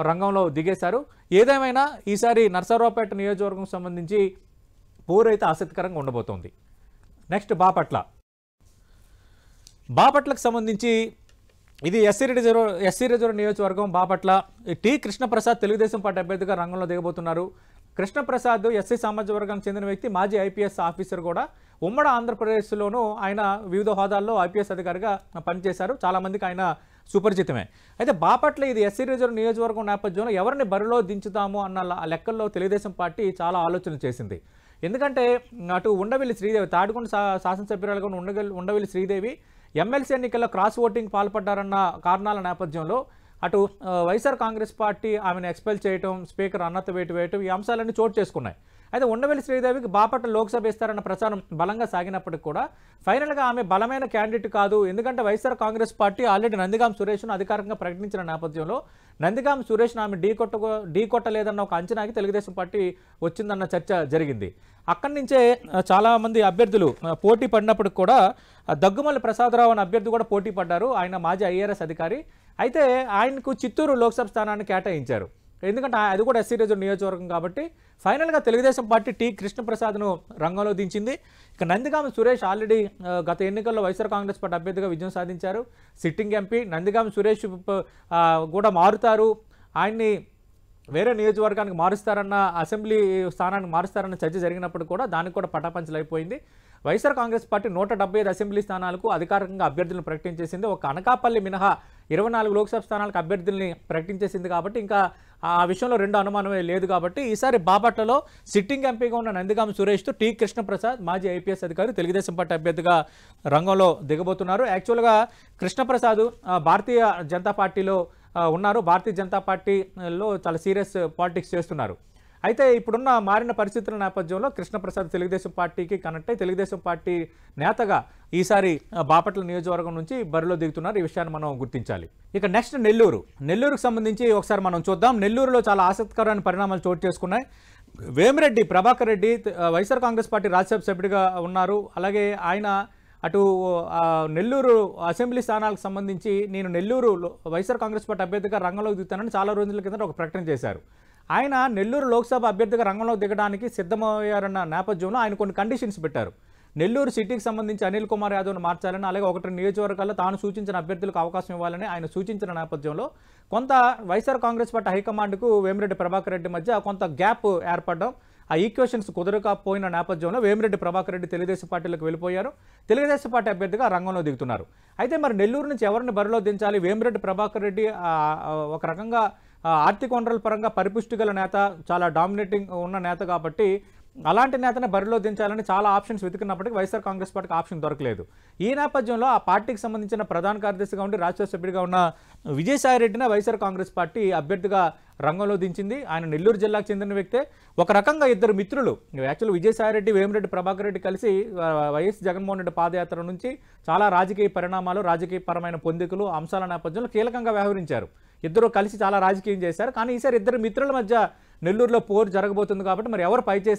రంగంలో దిగేశారు. ఏదేమైనా ఈసారి నరసరావుపేట నియోజకవర్గం సంబంధించి పోరైతే ఆసక్తికరంగా ఉండబోతోంది. నెక్స్ట్ బాపట్లకు సంబంధించి ఇది ఎస్సీ రిజర్వ్ నియోజకవర్గం. బాపట్ల టి కృష్ణప్రసాద్ తెలుగుదేశం పార్టీ అభ్యర్థిగా రంగంలో దిగబోతున్నారు. కృష్ణప్రసాద్ ఎస్సీ సామాజిక వర్గానికి చెందిన వ్యక్తి, మాజీ ఐపీఎస్ ఆఫీసర్ కూడా. ఉమ్మడి ఆంధ్రప్రదేశ్లోనూ ఆయన వివిధ హోదాల్లో ఐపీఎస్ అధికారిగా పనిచేశారు. చాలామందికి ఆయన సుపరిచితమే. అయితే బాపట్ల ఇది ఎస్సీ రిజర్వ్ నియోజకవర్గం నేపథ్యంలో ఎవరిని బరిలో దించుతాము అన్న లెక్కల్లో తెలుగుదేశం పార్టీ చాలా ఆలోచన చేసింది. ఎందుకంటే అటు ఉండవెల్లి శ్రీదేవి, తాడికొండ శాసనసభ్యురాలుగా ఉండవెల్లి శ్రీదేవి ఎమ్మెల్సీ ఎన్నికల్లో క్రాస్ ఓటింగ్ పాల్పడ్డారన్న కారణాల నేపథ్యంలో అటు వైఎస్ఆర్ కాంగ్రెస్ పార్టీ ఆమెను ఎక్స్పెల్ చేయటం, స్పీకర్ అన్నత వేయటం, ఈ అంశాలన్నీ చోటు చేసుకున్నాయి. అయితే ఉండవెల్లి శ్రీదేవికి బాపట్ల లోక్సభ ఇస్తారన్న ప్రచారం బలంగా సాగినప్పటికీ కూడా ఫైనల్గా ఆమె బలమైన క్యాండిడేట్ కాదు. ఎందుకంటే వైఎస్ఆర్ కాంగ్రెస్ పార్టీ ఆల్రెడీ నందిగాం సురేష్ను అధికారికంగా ప్రకటించిన నేపథ్యంలో నందిగాం సురేష్ను ఆమె ఢీకొట్టలేదన్న ఒక అంచనాకి తెలుగుదేశం పార్టీ వచ్చిందన్న చర్చ జరిగింది. అక్కడి నుంచే చాలామంది అభ్యర్థులు పోటీ పడినప్పటికి కూడా దగ్గుమల్లి ప్రసాదరావు అనే అభ్యర్థి కూడా పోటీ పడ్డారు. ఆయన మాజీ ఐఆర్ఎస్ అధికారి. అయితే ఆయనకు చిత్తూరు లోక్సభ స్థానాన్ని కేటాయించారు. ఎందుకంటే అది కూడా ఎస్సీ రిజర్వ్ నియోజకవర్గం కాబట్టి ఫైనల్గా తెలుగుదేశం పార్టీ టి కృష్ణప్రసాద్ను రంగంలో దించింది. ఇక నందిగామ సురేష్ ఆల్రెడీ గత ఎన్నికల్లో వైఎస్ఆర్ కాంగ్రెస్ పార్టీ అభ్యర్థిగా విజయం సాధించారు. సిట్టింగ్ ఎంపీ నందిగామ సురేష్ కూడా మారుతారు, ఆయన్ని వేరే నియోజకవర్గానికి మారుస్తారన్న, అసెంబ్లీ స్థానానికి మారుస్తారన్న చర్చ జరిగినప్పుడు కూడా దానికి కూడా పటాపంచలైపోయింది. వైఎస్ఆర్ కాంగ్రెస్ పార్టీ 175 అసెంబ్లీ స్థానాలకు అధికారికంగా అభ్యర్థులను ప్రకటించేసింది. ఒక అనకాపల్లి మినహా 24 లోక్సభ స్థానాలకు అభ్యర్థుల్ని ప్రకటించేసింది. కాబట్టి ఇంకా ఆ విషయంలో రెండు అనుమానమే లేదు. కాబట్టి ఈసారి బాపట్లలో సిట్టింగ్ ఎంపీగా ఉన్న నందిగామ సురేష్తో టి కృష్ణప్రసాద్ మాజీ ఐపీఎస్ అధికారి తెలుగుదేశం పార్టీ అభ్యర్థిగా రంగంలో దిగబోతున్నారు. యాక్చువల్గా కృష్ణప్రసాద్ భారతీయ జనతా పార్టీలో ఉన్నారు. భారతీయ జనతా పార్టీలో చాలా సీరియస్ పాలిటిక్స్ చేస్తున్నారు. అయితే ఇప్పుడున్న మారిన పరిస్థితుల నేపథ్యంలో కృష్ణప్రసాద్ తెలుగుదేశం పార్టీకి కనెక్ట్ అయి తెలుగుదేశం పార్టీ నేతగా ఈసారి బాపట్ల నియోజకవర్గం నుంచి బరిలో దిగుతున్నారు. ఈ విషయాన్ని మనం గుర్తించాలి. ఇక నెక్స్ట్ నెల్లూరుకు సంబంధించి ఒకసారి మనం చూద్దాం. నెల్లూరులో చాలా ఆసక్తికరమైన పరిణామాలు చోటు చేసుకున్నాయి. వేమిరెడ్డి ప్రభాకర్ రెడ్డి వైఎస్ఆర్ కాంగ్రెస్ పార్టీ రాజ్యసభ సభ్యుడిగా ఉన్నారు. అలాగే ఆయన అటు నెల్లూరు అసెంబ్లీ స్థానాలకు సంబంధించి నేను నెల్లూరు వైఎస్ఆర్ కాంగ్రెస్ పార్టీ అభ్యర్థిగా రంగంలోకి దిగుతానని చాలా రోజుల కింద ఒక ప్రకటన చేశారు. ఆయన నెల్లూరు లోక్సభ అభ్యర్థిగా రంగంలోకి దిగడానికి సిద్ధమయ్యారన్న నేపథ్యంలో ఆయన కొన్ని కండిషన్స్ పెట్టారు. నెల్లూరు సిటీకి సంబంధించి అనిల్ కుమార్ యాదవ్ను మార్చాలని, అలాగే 1 నియోజకవర్గాల్లో తాను సూచించిన అభ్యర్థులకు అవకాశం ఇవ్వాలని ఆయన సూచించిన నేపథ్యంలో కొంత వైఎస్ఆర్ కాంగ్రెస్ పార్టీ హైకమాండ్కు వేమిరెడ్డి ప్రభాకర్ రెడ్డి మధ్య కొంత గ్యాప్ ఏర్పడడం, ఆ ఈక్వేషన్స్ కుదరకపోయిన నేపథ్యంలో వేమిరెడ్డి ప్రభాకర్ రెడ్డి తెలుగుదేశం పార్టీలోకి వెళ్ళిపోయారు. తెలుగుదేశం పార్టీ అభ్యర్థిగా రంగంలో దిగుతున్నారు. అయితే మరి నెల్లూరు నుంచి ఎవరిని బరిలో దించాలి? వేమిరెడ్డి ప్రభాకర్ రెడ్డి ఒక రకంగా ఆర్థిక వనరుల పరంగా పరిపుష్టి గల నేత, చాలా డామినేటింగ్ ఉన్న నేత కాబట్టి అలాంటి నేతనే బరిలో దించాలని చాలా ఆప్షన్స్ వెతుకున్నప్పటికీ వైఎస్ఆర్ కాంగ్రెస్ పార్టీకి ఆప్షన్ దొరకలేదు. ఈ నేపథ్యంలో ఆ పార్టీకి సంబంధించిన ప్రధాన కార్యదర్శిగా ఉండి రాజ్యసభ సభ్యుడిగా ఉన్న విజయసాయిరెడ్డిని వైఎస్ఆర్ కాంగ్రెస్ పార్టీ అభ్యర్థిగా రంగంలో దించింది. ఆయన నెల్లూరు జిల్లాకు చెందిన వ్యక్తే. ఒక రకంగా ఇద్దరు మిత్రులు, యాక్చువల్ విజయసాయిరెడ్డి, వేమిరెడ్డి ప్రభాకర్ రెడ్డి కలిసి వైఎస్ జగన్మోహన్ రెడ్డి పాదయాత్ర నుంచి చాలా రాజకీయ పరిణామాలు, రాజకీయపరమైన పొందికలు, అంశాల నేపథ్యంలో కీలకంగా వ్యవహరించారు. ఇద్దరు కలిసి చాలా రాజకీయం చేశారు. కానీ ఈసారి ఇద్దరు మిత్రుల మధ్య నెల్లూరులో పోరు జరగబోతుంది కాబట్టి మరి ఎవరు పైచేయి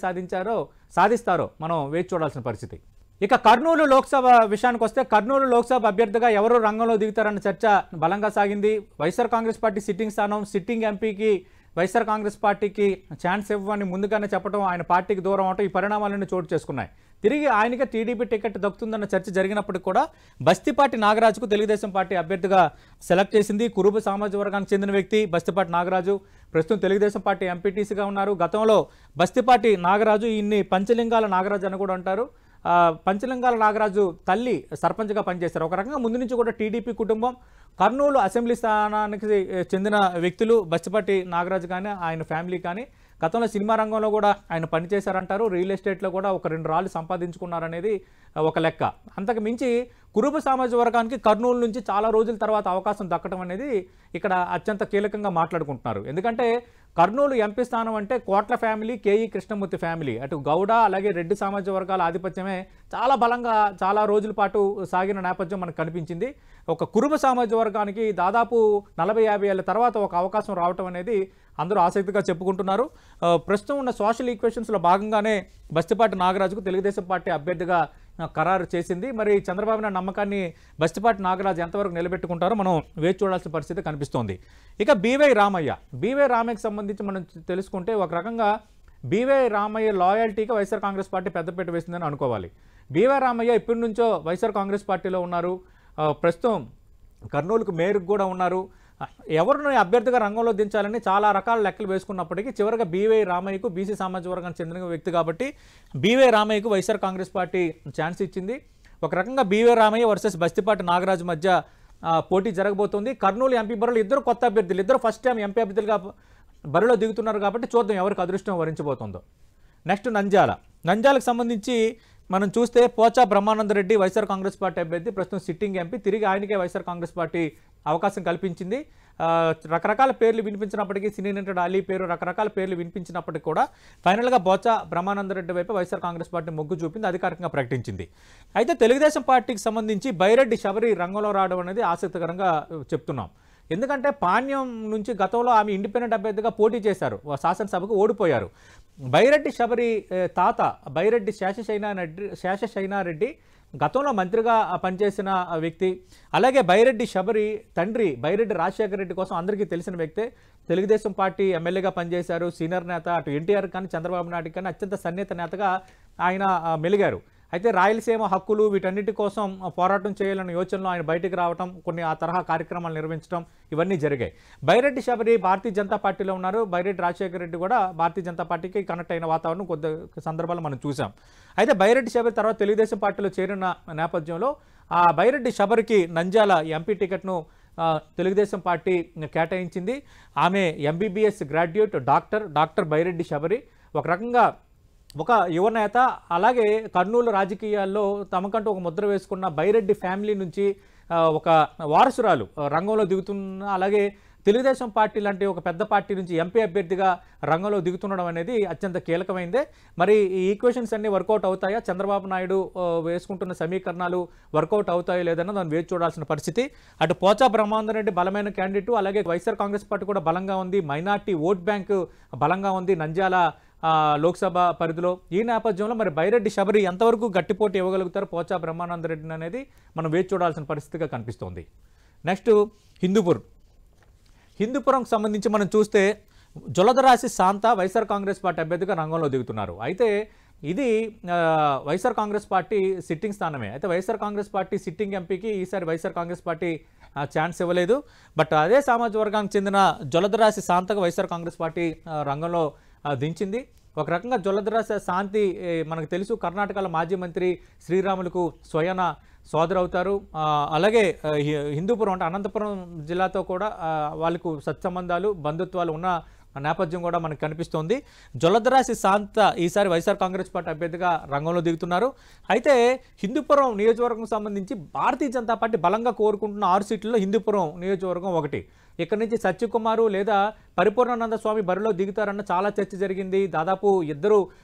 సాధిస్తారో మనం వేచి చూడాల్సిన పరిస్థితి. ఇక కర్నూలు లోక్సభ విషయానికి వస్తే కర్నూలు లోక్సభ అభ్యర్థిగా ఎవరు రంగంలో దిగుతారన్న చర్చ బలంగా సాగింది. వైఎస్ఆర్ కాంగ్రెస్ పార్టీ సిట్టింగ్ స్థానం, సిట్టింగ్ ఎంపీకి వైఎస్ఆర్ కాంగ్రెస్ పార్టీకి ఛాన్స్ ఇవ్వని ముందుగానే చెప్పడం, ఆయన పార్టీకి దూరం అవటం, ఈ పరిణామాలన్నీ చోటు చేసుకున్నాయి. తిరిగి ఆయనకే టీడీపీ టికెట్ దక్కుతుందన్న చర్చ జరిగినప్పటికీ కూడా బస్తిపాటి నాగరాజుకు తెలుగుదేశం పార్టీ అభ్యర్థిగా సెలెక్ట్ చేసింది. కురుబ సామాజిక వర్గానికి చెందిన వ్యక్తి బస్తిపాటి నాగరాజు ప్రస్తుతం తెలుగుదేశం పార్టీ ఎంపీటీసీగా ఉన్నారు. గతంలో బస్తిపాటి నాగరాజు, ఇన్ని పంచలింగాల నాగరాజు అని కూడా అంటారు. పంచలింగాల నాగరాజు తల్లి సర్పంచ్గా పనిచేస్తారు. ఒక రకంగా ముందు నుంచి కూడా టీడీపీ కుటుంబం, కర్నూలు అసెంబ్లీ స్థానానికి చెందిన వ్యక్తులు బస్తిపాటి నాగరాజు కానీ ఆయన ఫ్యామిలీ కానీ గతంలో సినిమా రంగంలో కూడా ఆయన పనిచేశారంటారు. రియల్ ఎస్టేట్లో కూడా ఒక 2 రాళ్ళు సంపాదించుకున్నారనేది ఒక లెక్క. అంతకు మించి కురుబ సామాజిక వర్గానికి కర్నూలు నుంచి చాలా రోజుల తర్వాత అవకాశం దక్కడం అనేది ఇక్కడ అత్యంత కీలకంగా మాట్లాడుకుంటున్నారు. ఎందుకంటే కర్నూలు ఎంపీ స్థానం అంటే కోట్ల ఫ్యామిలీ, కేఈ కృష్ణమూర్తి ఫ్యామిలీ, అటు గౌడ అలాగే రెడ్డి సామాజిక వర్గాల ఆధిపత్యమే చాలా బలంగా చాలా రోజుల పాటు సాగిన నేపథ్యం మనకు కనిపించింది. ఒక కురుబ సామాజిక వర్గానికి దాదాపు 40-50 ఏళ్ల తర్వాత ఒక అవకాశం రావటం అనేది అందరూ ఆసక్తిగా చెప్పుకుంటున్నారు. ప్రస్తుతం ఉన్న సోషల్ ఈక్వేషన్స్లో భాగంగానే బస్తిపాటి నాగరాజుకు తెలుగుదేశం పార్టీ అభ్యర్థిగా ఖరారు చేసింది. మరి చంద్రబాబు నాయుడు నమ్మకాన్ని బస్తిపాటి నాగరాజు ఎంతవరకు నిలబెట్టుకుంటారో మనం వేచి చూడాల్సిన పరిస్థితి కనిపిస్తోంది. ఇక బీవై రామయ్యకి సంబంధించి మనం తెలుసుకుంటే ఒక రకంగా బీవై రామయ్య లాయల్టీకి వైఎస్ఆర్ కాంగ్రెస్ పార్టీ పెద్దపీట వేసిందని అనుకోవాలి. బీవై రామయ్య ఇప్పటి నుంచో వైఎస్ఆర్ కాంగ్రెస్ పార్టీలో ఉన్నారు. ప్రస్తుతం కర్నూలుకు మేయర్కి కూడా ఉన్నారు. ఎవరిని అభ్యర్థిగా రంగంలో దించాలని చాలా రకాల లెక్కలు వేసుకున్నప్పటికీ చివరిగా బీవై రామయ్యకు బీసీ సామాజిక వర్గానికి చెందిన వ్యక్తి కాబట్టి బీవై రామయ్యకు వైఎస్ఆర్ కాంగ్రెస్ పార్టీ ఛాన్స్ ఇచ్చింది. ఒక రకంగా బీవై రామయ్య వర్సెస్ బస్తిపాటి నాగరాజు మధ్య పోటీ జరగబోతోంది. కర్నూలు ఎంపీ బరిలో ఇద్దరు కొత్త అభ్యర్థులు, ఇద్దరు ఫస్ట్ టైం ఎంపీ అభ్యర్థులుగా బరిలో దిగుతున్నారు కాబట్టి చూద్దాం ఎవరికి అదృష్టం వరించబోతుందో. నెక్స్ట్ నంద్యాలకు సంబంధించి మనం చూస్తే పోచా బ్రహ్మానందరెడ్డి వైఎస్ఆర్ కాంగ్రెస్ పార్టీ అభ్యర్థి, ప్రస్తుతం సిట్టింగ్ ఎంపీ, తిరిగి ఆయనకే వైఎస్ఆర్ కాంగ్రెస్ పార్టీ అవకాశం కల్పించింది. రకరకాల పేర్లు వినిపించినప్పటికీ, సినీ నటుడు అలీ పేరు, రకరకాల పేర్లు వినిపించినప్పటికీ కూడా ఫైనల్గా పోచా బ్రహ్మానందరెడ్డి వైపు వైఎస్ఆర్ కాంగ్రెస్ పార్టీ మొగ్గు చూపింది, అధికారికంగా ప్రకటించింది. అయితే తెలుగుదేశం పార్టీకి సంబంధించి బైరెడ్డి శబరి రంగంలో రావడం అనేది ఆసక్తికరంగా చెప్తున్నాం. ఎందుకంటే పాణ్యం నుంచి గతంలో ఆమె ఇండిపెండెంట్ అభ్యర్థిగా పోటీ చేశారు, శాసనసభకు ఓడిపోయారు. బైరెడ్డి శబరి తాత బైరెడ్డి శేషశైనారెడ్డి గతంలో మంత్రిగా పనిచేసిన వ్యక్తి. అలాగే బైరెడ్డి శబరి తండ్రి బైరెడ్డి రాజశేఖర రెడ్డి కోసం అందరికీ తెలిసిన వ్యక్తే. తెలుగుదేశం పార్టీ ఎమ్మెల్యేగా పనిచేశారు, సీనియర్ నేత, అటు ఎన్టీఆర్ కానీ చంద్రబాబు నాయుడు కానీ అత్యంత సన్నిహిత నేతగా ఆయన మెలిగారు. అయితే రాయలసీమ హక్కులు వీటన్నిటి కోసం పోరాటం చేయాలన్న యోచనలో ఆయన బయటికి రావటం, కొన్ని ఆ తరహా కార్యక్రమాలు నిర్వహించడం ఇవన్నీ జరిగాయి. బైరెడ్డి శబరి భారతీయ జనతా పార్టీలో ఉన్నారు. బైరెడ్డి రాజశేఖర రెడ్డి కూడా భారతీయ జనతా పార్టీకి కనెక్ట్ అయిన వాతావరణం కొద్ది సందర్భాలు మనం చూసాం. అయితే బైరెడ్డి శబరి తర్వాత తెలుగుదేశం పార్టీలో చేరిన నేపథ్యంలో ఆ బైరెడ్డి శబరికి నంద్యాల ఎంపీ టికెట్ను తెలుగుదేశం పార్టీ కేటాయించింది. ఆమె MBBS graduate doctor Byreddy Shabari. ఒక రకంగా ఒక యువనేత, అలాగే కర్నూలు రాజకీయాల్లో తమకంటూ ఒక ముద్ర వేసుకున్న బైరెడ్డి ఫ్యామిలీ నుంచి ఒక వారసురాలు రంగంలో దిగుతున్న, అలాగే తెలుగుదేశం పార్టీ లాంటి ఒక పెద్ద పార్టీ నుంచి ఎంపీ అభ్యర్థిగా రంగంలో దిగుతుండడం అనేది అత్యంత కీలకమైందే. మరి ఈ ఈక్వేషన్స్ అన్ని వర్కౌట్ అవుతాయా, చంద్రబాబు నాయుడు వేసుకుంటున్న సమీకరణాలు వర్కౌట్ అవుతాయో లేదన్న దాన్ని వేచి చూడాల్సిన పరిస్థితి. అటు పోచా బ్రహ్మానంద రెడ్డి బలమైన క్యాండిడేట్, అలాగే వైఎస్ఆర్ కాంగ్రెస్ పార్టీ కూడా బలంగా ఉంది, మైనార్టీ ఓట్ బ్యాంక్ బలంగా ఉంది నంద్యాల లోక్సభ పరిధిలో. ఈ నేపథ్యంలో మరి బైరెడ్డి శబరి ఎంతవరకు గట్టిపోటీ ఇవ్వగలుగుతారు పోచా బ్రహ్మానంద రెడ్డిని అనేది మనం వేచి చూడాల్సిన పరిస్థితిగా కనిపిస్తోంది. నెక్స్ట్ హిందూపురంకి సంబంధించి మనం చూస్తే జొలదరాశి శాంత వైఎస్ఆర్ కాంగ్రెస్ పార్టీ అభ్యర్థిగా రంగంలో దిగుతున్నారు. అయితే ఇది వైఎస్ఆర్ కాంగ్రెస్ పార్టీ సిట్టింగ్ స్థానమే. అయితే వైఎస్ఆర్ కాంగ్రెస్ పార్టీ సిట్టింగ్ ఎంపీకి ఈసారి వైఎస్ఆర్ కాంగ్రెస్ పార్టీ ఛాన్స్ ఇవ్వలేదు. బట్ అదే సామాజిక వర్గానికి చెందిన జొలదరాశి శాంతకు వైఎస్ఆర్ కాంగ్రెస్ పార్టీ రంగంలో దించింది. ఒక రకంగా జొలదరాశి శాంతి మనకు తెలుసు, కర్ణాటకలో మాజీ మంత్రి శ్రీరాములకు స్వయన సోదరవుతారు. అలాగే హిందూపురం అంటే అనంతపురం జిల్లాతో కూడా వాళ్ళకు సత్సంబంధాలు బంధుత్వాలు ఉన్న నేపథ్యం కూడా మనకు కనిపిస్తోంది. జొలదరాశి శాంత ఈసారి వైఎస్ఆర్ కాంగ్రెస్ పార్టీ అభ్యర్థిగా రంగంలో దిగుతున్నారు. అయితే హిందూపురం నియోజకవర్గం సంబంధించి భారతీయ జనతా పార్టీ బలంగా కోరుకుంటున్న 6 సీట్లలో హిందూపురం నియోజకవర్గం ఒకటి. ఇక్కడ నుంచి సత్యకుమారు లేదా పరిపూర్ణానంద స్వామి బరిలో దిగుతారన్న చాలా చర్చ జరిగింది. దాదాపు ఇద్దరు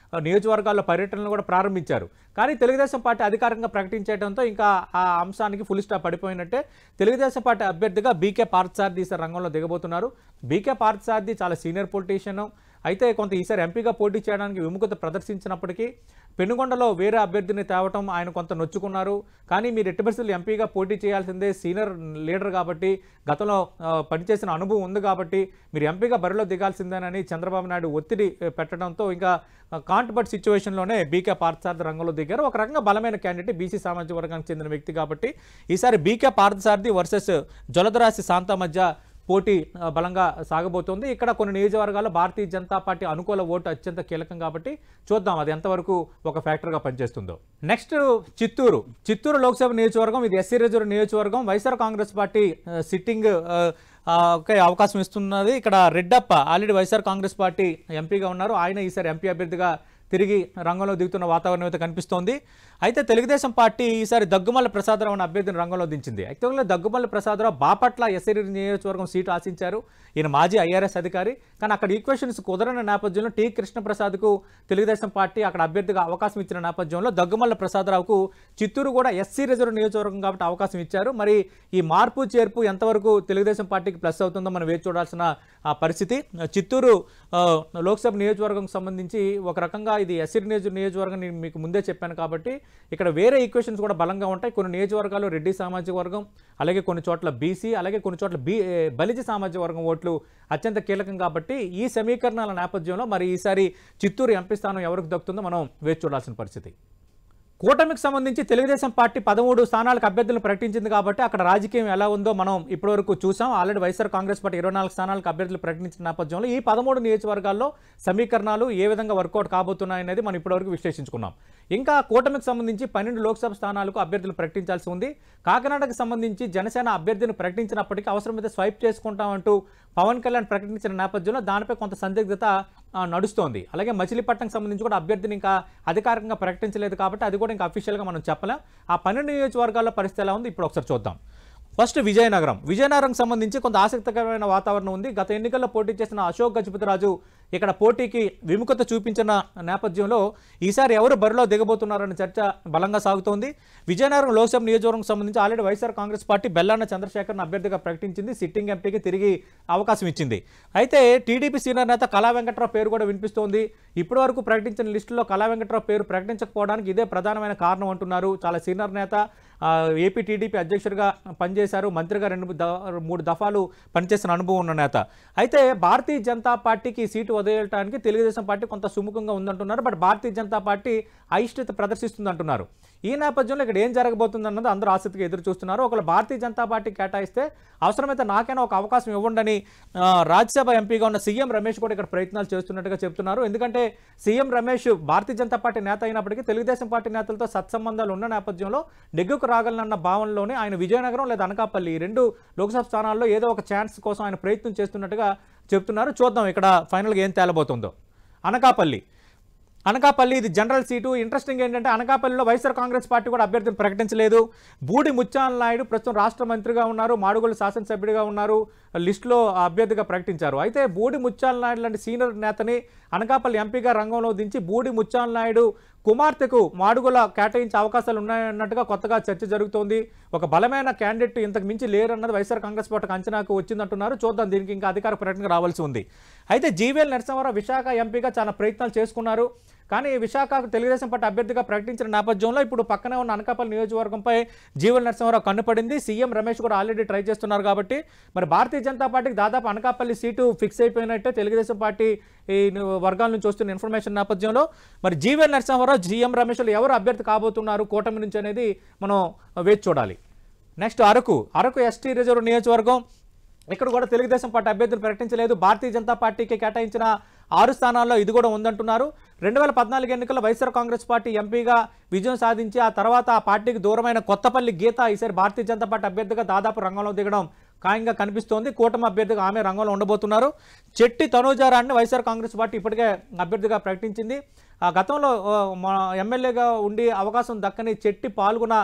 నియోజకవర్గాల్లో పర్యటనలు కూడా ప్రారంభించారు. కానీ తెలుగుదేశం పార్టీ అధికారికంగా ప్రకటించడంతో ఇంకా ఆ అంశానికి ఫుల్ స్టాప్ పడిపోయినట్టే. తెలుగుదేశం పార్టీ అభ్యర్థిగా బీకే పార్థసారథి ఈసారి రంగంలో దిగబోతున్నారు. బీకే పార్థసారథి చాలా సీనియర్ పొలిటీషియన్. అయితే కొంత ఈసారి ఎంపీగా పోటీ చేయడానికి విముఖత ప్రదర్శించినప్పటికీ పెనుగొండలో వేరే అభ్యర్థిని తేవటం ఆయన కొంత నొచ్చుకున్నారు. కానీ మీరు ఎట్టి పరిస్థితుల్లో ఎంపీగా పోటీ చేయాల్సిందే, సీనియర్ లీడర్ కాబట్టి, గతంలో పనిచేసిన అనుభవం ఉంది కాబట్టి మీరు ఎంపీగా బరిలో దిగాల్సిందేనని చంద్రబాబు నాయుడు ఒత్తిడి పెట్టడంతో ఇంకా కాంట్బట్ సిచ్యువేషన్లోనే బీకే పార్థసారథి రంగంలో దిగారు. ఒక రకంగా బలమైన క్యాండిడేట్, బీసీ సామాజిక వర్గానికి చెందిన వ్యక్తి కాబట్టి ఈసారి బీకే పార్థసారథి వర్సెస్ జొలదరాశి శాంత మధ్య పోటీ బలంగా సాగబోతోంది. ఇక్కడ కొన్ని నియోజకవర్గాల్లో భారతీయ జనతా పార్టీ అనుకూల ఓటు అత్యంత కీలకం కాబట్టి చూద్దాం అది ఎంతవరకు ఒక ఫ్యాక్టర్గా పనిచేస్తుందో. నెక్స్ట్ చిత్తూరు లోక్సభ నియోజకవర్గం, ఇది ఎస్సీ రిజర్వ్ నియోజకవర్గం. వైఎస్ఆర్ కాంగ్రెస్ పార్టీ సిట్టింగ్ అవకాశం ఇస్తున్నది. ఇక్కడ రెడ్డప్ప ఆల్రెడీ వైఎస్ఆర్ కాంగ్రెస్ పార్టీ ఎంపీగా ఉన్నారు. ఆయన ఈసారి ఎంపీ అభ్యర్థిగా తిరిగి రంగంలో దిగుతున్న వాతావరణం అయితే కనిపిస్తోంది. అయితే తెలుగుదేశం పార్టీ ఈసారి దగ్గుమల్ల ప్రసాదరావు అనే అభ్యర్థిని రంగంలో దించింది. యాక్చువల్గా దగ్గుమల్ల ప్రసాదరావు బాపట్ల ఎస్సీ నియోజకవర్గం సీటు ఆశించారు. ఈయన మాజీ ఐఆర్ఎస్ అధికారి. కానీ అక్కడ ఈక్వేషన్స్ కుదరని నేపథ్యంలో టీ కృష్ణప్రసాద్కు తెలుగుదేశం పార్టీ అక్కడ అభ్యర్థిగా అవకాశం ఇచ్చిన నేపథ్యంలో దగ్గుమల్ల ప్రసాదరావుకు చిత్తూరు కూడా ఎస్సీ రిజర్వ్ నియోజకవర్గం కాబట్టి అవకాశం ఇచ్చారు. మరి ఈ మార్పు చేర్పు ఎంతవరకు తెలుగుదేశం పార్టీకి ప్లస్ అవుతుందో మనం వేచి చూడాల్సిన పరిస్థితి. చిత్తూరు లోక్సభ నియోజకవర్గం సంబంధించి ఒక రకంగా ఇది ఎస్సీ నియోజకవర్గం నేను మీకు ముందే చెప్పాను కాబట్టి ఇక్కడ వేరే ఈక్వేషన్స్ కూడా బలంగా ఉంటాయి. కొన్ని నియోజకవర్గాలు రెడ్డి సామాజిక వర్గం, అలాగే కొన్ని చోట్ల బీసీ, అలాగే కొన్ని చోట్ల బలిజ సామాజిక వర్గం ఓట్లు అత్యంత కీలకం కాబట్టి ఈ సమీకరణాల నేపథ్యంలో మరి ఈసారి చిత్తూరు ఎంపీ స్థానం ఎవరికి దక్కుతుందో మనం వేచి చూడాల్సిన పరిస్థితి. కూటమికి సంబంధించి తెలుగుదేశం పార్టీ 13 స్థానాలకు అభ్యర్థులను ప్రకటించింది కాబట్టి అక్కడ రాజకీయం ఎలా ఉందో మనం ఇప్పటివరకు చూసాం. ఆల్రెడీ వైఎస్ఆర్ కాంగ్రెస్ పార్టీ 24 స్థానాలకు అభ్యర్థులు ప్రకటించిన నేపథ్యంలో ఈ 13 నియోజకవర్గాల్లో సమీకరణాలు ఏ విధంగా వర్కౌట్ కాబోతున్నాయనేది మనం ఇప్పటివరకు విశ్లేషించుకున్నాం. ఇంకా కూటమికి సంబంధించి 12 లోక్సభ స్థానాలకు అభ్యర్థులు ప్రకటించాల్సి ఉంది. కాకినాడకు సంబంధించి జనసేన అభ్యర్థిని ప్రకటించినప్పటికీ అవసరమైతే స్వైప్ చేసుకుంటామంటూ పవన్ కళ్యాణ్ ప్రకటించిన నేపథ్యంలో దానిపై కొంత సందిగ్ధత నడుస్తోంది. అలాగే మచిలీపట్నంకి సంబంధించి కూడా అభ్యర్థిని ఇంకా అధికారికంగా ప్రకటించలేదు కాబట్టి అది కూడా ఇంకా అఫీషియల్గా మనం చెప్పలేం. ఆ 12 నియోజకవర్గాల్లో పరిస్థితి ఎలా ఉంది ఇప్పుడు ఒకసారి చూద్దాం. ఫస్ట్ విజయనగరం సంబంధించి కొంత ఆసక్తికరమైన వాతావరణం ఉంది. గత ఎన్నికల్లో పోటీ చేసిన అశోక్ గజపతిరాజు ఇక్కడ పోటీకి విముఖత చూపించిన నేపథ్యంలో ఈసారి ఎవరు బరిలో దిగబోతున్నారనే చర్చ బలంగా సాగుతోంది. విజయనగరం లోక్సభ నియోజకవర్గం సంబంధించి ఆల్రెడీ వైఎస్ఆర్ కాంగ్రెస్ పార్టీ బెల్లాన చంద్రశేఖర్ను అభ్యర్థిగా ప్రకటించింది. సిట్టింగ్ ఎంపీకి తిరిగి అవకాశం ఇచ్చింది. అయితే టీడీపీ సీనియర్ నేత కళా వెంకట్రావు పేరు కూడా వినిపిస్తోంది. ఇప్పటి వరకు ప్రకటించిన లిస్టులో కళా వెంకట్రావు పేరు ప్రకటించకపోవడానికి ఇదే ప్రధానమైన కారణం అంటున్నారు. చాలా సీనియర్ నేత, ఏపీ టీడీపీ అధ్యక్షుడిగా పనిచేశారు, మంత్రిగా 2-3 దఫాలు పనిచేసిన అనుభవం ఉన్న నేత. అయితే భారతీయ జనతా పార్టీకి సీటు వదిలేయడానికి తెలుగుదేశం పార్టీ కొంత సుముఖంగా ఉందంటున్నారు. బట్ భారతీయ జనతా పార్టీ అయిష్టత ప్రదర్శిస్తుంది అంటున్నారు. ఈ నేపథ్యంలో ఇక్కడ ఏం జరగబోతుంది అన్నది అందరూ ఆసక్తిగా ఎదురు చూస్తున్నారు. ఒకవేళ భారతీయ జనతా పార్టీ కేటాయిస్తే అవసరమైతే నాకైనా ఒక అవకాశం ఇవ్వండి రాజ్యసభ ఎంపీగా ఉన్న సీఎం రమేష్ కూడా ఇక్కడ ప్రయత్నాలు చేస్తున్నట్టుగా చెప్తున్నారు. ఎందుకంటే సీఎం రమేష్ భారతీయ జనతా పార్టీ నేత అయినప్పటికీ తెలుగుదేశం పార్టీ నేతలతో సత్సంబంధాలు ఉన్న నేపథ్యంలో నెగ్గుకు రాగలనన్న భావనలోనే ఆయన విజయనగరం లేదా అనకాపల్లి 2 లోక్సభ స్థానాల్లో ఏదో ఒక ఛాన్స్ కోసం ఆయన ప్రయత్నం చేస్తున్నట్టుగా చెప్తున్నారు. చూద్దాం ఇక్కడ ఫైనల్గా ఏం తేలబోతుందో. అనకాపల్లి ఇది జనరల్ సీటు. ఇంట్రెస్టింగ్ ఏంటంటే అనకాపల్లిలో వైఎస్ఆర్ కాంగ్రెస్ పార్టీ కూడా అభ్యర్థిని ప్రకటించలేదు. బూడి ముత్యాల నాయుడు ప్రస్తుతం రాష్ట్ర మంత్రిగా ఉన్నారు, మాడుగుల శాసనసభ్యుడిగా ఉన్నారు, లిస్టులో అభ్యర్థిగా ప్రకటించారు. అయితే బూడి ముత్యాల నాయుడు లాంటి సీనియర్ నేతని అనకాపల్లి ఎంపీగా రంగంలో దించి బూడి ముత్యాల నాయుడు కుమార్తెకు మాడుగుల కేటాయించే అవకాశాలు ఉన్నాయన్నట్టుగా కొత్తగా చర్చ జరుగుతోంది. ఒక బలమైన క్యాండిడేట్ ఇంతకు మించి లేరన్నది వైఎస్ఆర్ కాంగ్రెస్ పార్టీకి అంచనాకు వచ్చిందంటున్నారు. చూద్దాం, దీనికి ఇంకా అధికార ప్రకటన రావాల్సి ఉంది. అయితే జీవీఎల్ నరసింహారావు విశాఖ ఎంపీగా చాలా ప్రయత్నాలు చేసుకున్నారు. కానీ విశాఖకు తెలుగుదేశం పార్టీ అభ్యర్థిగా ప్రకటించిన నేపథ్యంలో ఇప్పుడు పక్కనే ఉన్న అనకాపల్లి నియోజకవర్గంపై జీవీఎల్ నరసింహారావు కన్నుపడింది. సీఎం రమేష్ కూడా ఆల్రెడీ ట్రై చేస్తున్నారు. కాబట్టి మరి భారతీయ జనతా పార్టీకి దాదాపు అనకాపల్లి సీటు ఫిక్స్ అయిపోయినట్టే తెలుగుదేశం పార్టీ ఈ వర్గాల నుంచి వస్తున్న ఇన్ఫర్మేషన్ నేపథ్యంలో మరి జీవీఎల్ నరసింహారావు, జీఎం రమేష్లు ఎవరు అభ్యర్థి కాబోతున్నారు కూటమి నుంచి అనేది మనం వేచి చూడాలి. నెక్స్ట్ అరకు ఎస్టీ రిజర్వ్ నియోజకవర్గం. ఇక్కడ కూడా తెలుగుదేశం పార్టీ అభ్యర్థులు ప్రకటించలేదు. భారతీయ జనతా పార్టీకి కేటాయించిన 6 స్థానాల్లో ఇది కూడా ఉందంటున్నారు. 2014 ఎన్నికల్లో వైఎస్ఆర్ కాంగ్రెస్ పార్టీ ఎంపీగా విజయం సాధించి ఆ తర్వాత ఆ పార్టీకి దూరమైన కొత్తపల్లి గీత ఈసారి భారతీయ జనతా పార్టీ అభ్యర్థిగా దాదాపు రంగంలో దిగడం ఖాయంగా కనిపిస్తోంది. కూటమి అభ్యర్థిగా ఆమె రంగంలో ఉండబోతున్నారు. చెట్టి తనూజారాన్ని వైఎస్ఆర్ కాంగ్రెస్ పార్టీ ఇప్పటికే అభ్యర్థిగా ప్రకటించింది. గతంలో ఎమ్మెల్యేగా ఉండి అవకాశం దక్కని చెట్టి పాల్గొన్న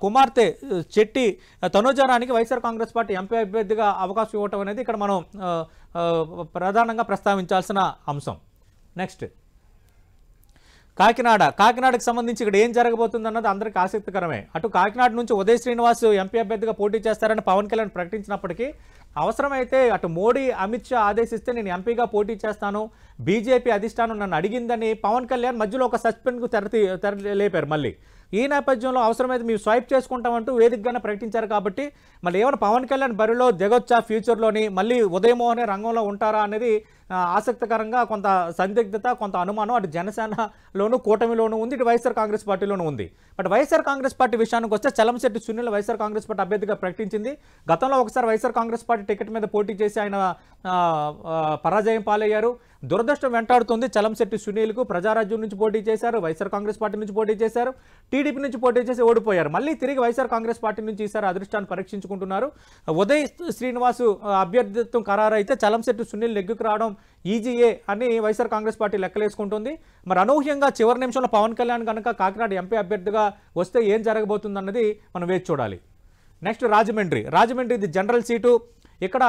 కుమార్తె చెట్టి తనూజారానికి వైఎస్ఆర్ కాంగ్రెస్ పార్టీ ఎంపీ అభ్యర్థిగా అవకాశం ఇవ్వటం అనేది ఇక్కడ మనం ప్రధానంగా ప్రస్తావించాల్సిన అంశం. నెక్స్ట్ కాకినాడకు సంబంధించి ఇక్కడ ఏం జరగబోతుంది అన్నది అందరికీ ఆసక్తికరమే. అటు కాకినాడ నుంచి ఉదయ్ శ్రీనివాస్ ఎంపీ అభ్యర్థిగా పోటీ చేస్తారని పవన్ కళ్యాణ్ ప్రకటించినప్పటికీ అవసరమైతే అటు మోడీ, అమిత్ షా ఆదేశిస్తే నేను ఎంపీగా పోటీ చేస్తాను, బీజేపీ అధిష్టానం నన్ను అడిగిందని పవన్ కళ్యాణ్ మధ్యలో ఒక సస్పెండ్కు తెర లేపారు. మళ్ళీ ఈ నేపథ్యంలో అవసరమైతే మేము స్వైప్ చేసుకుంటామంటూ వేదికగానే ప్రకటించారు. కాబట్టి మళ్ళీ ఏమైనా పవన్ కళ్యాణ్ బరిలో దిగొచ్చా ఫ్యూచర్లోని, మళ్ళీ ఉదయమోహనే రంగంలో ఉంటారా అనేది ఆసక్తికరంగా కొంత సందిగ్ధత, కొంత అనుమానం అటు జనసేనలోను కూటమిలోనూ ఉంది, ఇటు వైఎస్ఆర్ కాంగ్రెస్ పార్టీలోనూ ఉంది. బట్ వైఎస్ఆర్ కాంగ్రెస్ పార్టీ విషయానికి వస్తే చలంశెట్టి సునీల్ వైఎస్ఆర్ కాంగ్రెస్ పార్టీ అభ్యర్థిగా ప్రకటించింది. గతంలో ఒకసారి వైఎస్ఆర్ కాంగ్రెస్ పార్టీ టికెట్ మీద పోటీ చేసి ఆయన పరాజయం పాలయ్యారు. దురదృష్టం వెంటాడుతుంది చలంశెట్టి సునీల్కు. ప్రజారాజ్యం నుంచి పోటీ చేశారు, వైఎస్ఆర్ కాంగ్రెస్ పార్టీ నుంచి పోటీ చేశారు, టీడీపీ నుంచి పోటీ చేసి ఓడిపోయారు. మళ్ళీ తిరిగి వైఎస్ఆర్ కాంగ్రెస్ పార్టీ నుంచి ఈసారి అదృష్టాన్ని పరీక్షించుకుంటున్నారు. ఉదయ్ శ్రీనివాసు అభ్యర్థిత్వం ఖరారు అయితే చలంశెట్టి సునీల్ నెగ్గుకు రావడం ఈజీఏ అని వైఎస్ఆర్ కాంగ్రెస్ పార్టీ లెక్కలేసుకుంటుంది. మరి అనూహ్యంగా చివరి నిమిషంలో పవన్ కళ్యాణ్ కనుక కాకినాడ ఎంపీ అభ్యర్థిగా వస్తే ఏం జరగబోతుందన్నది మనం వేచి చూడాలి. నెక్స్ట్ రాజమండ్రి ఇది జనరల్ సీటు. ఇక్కడ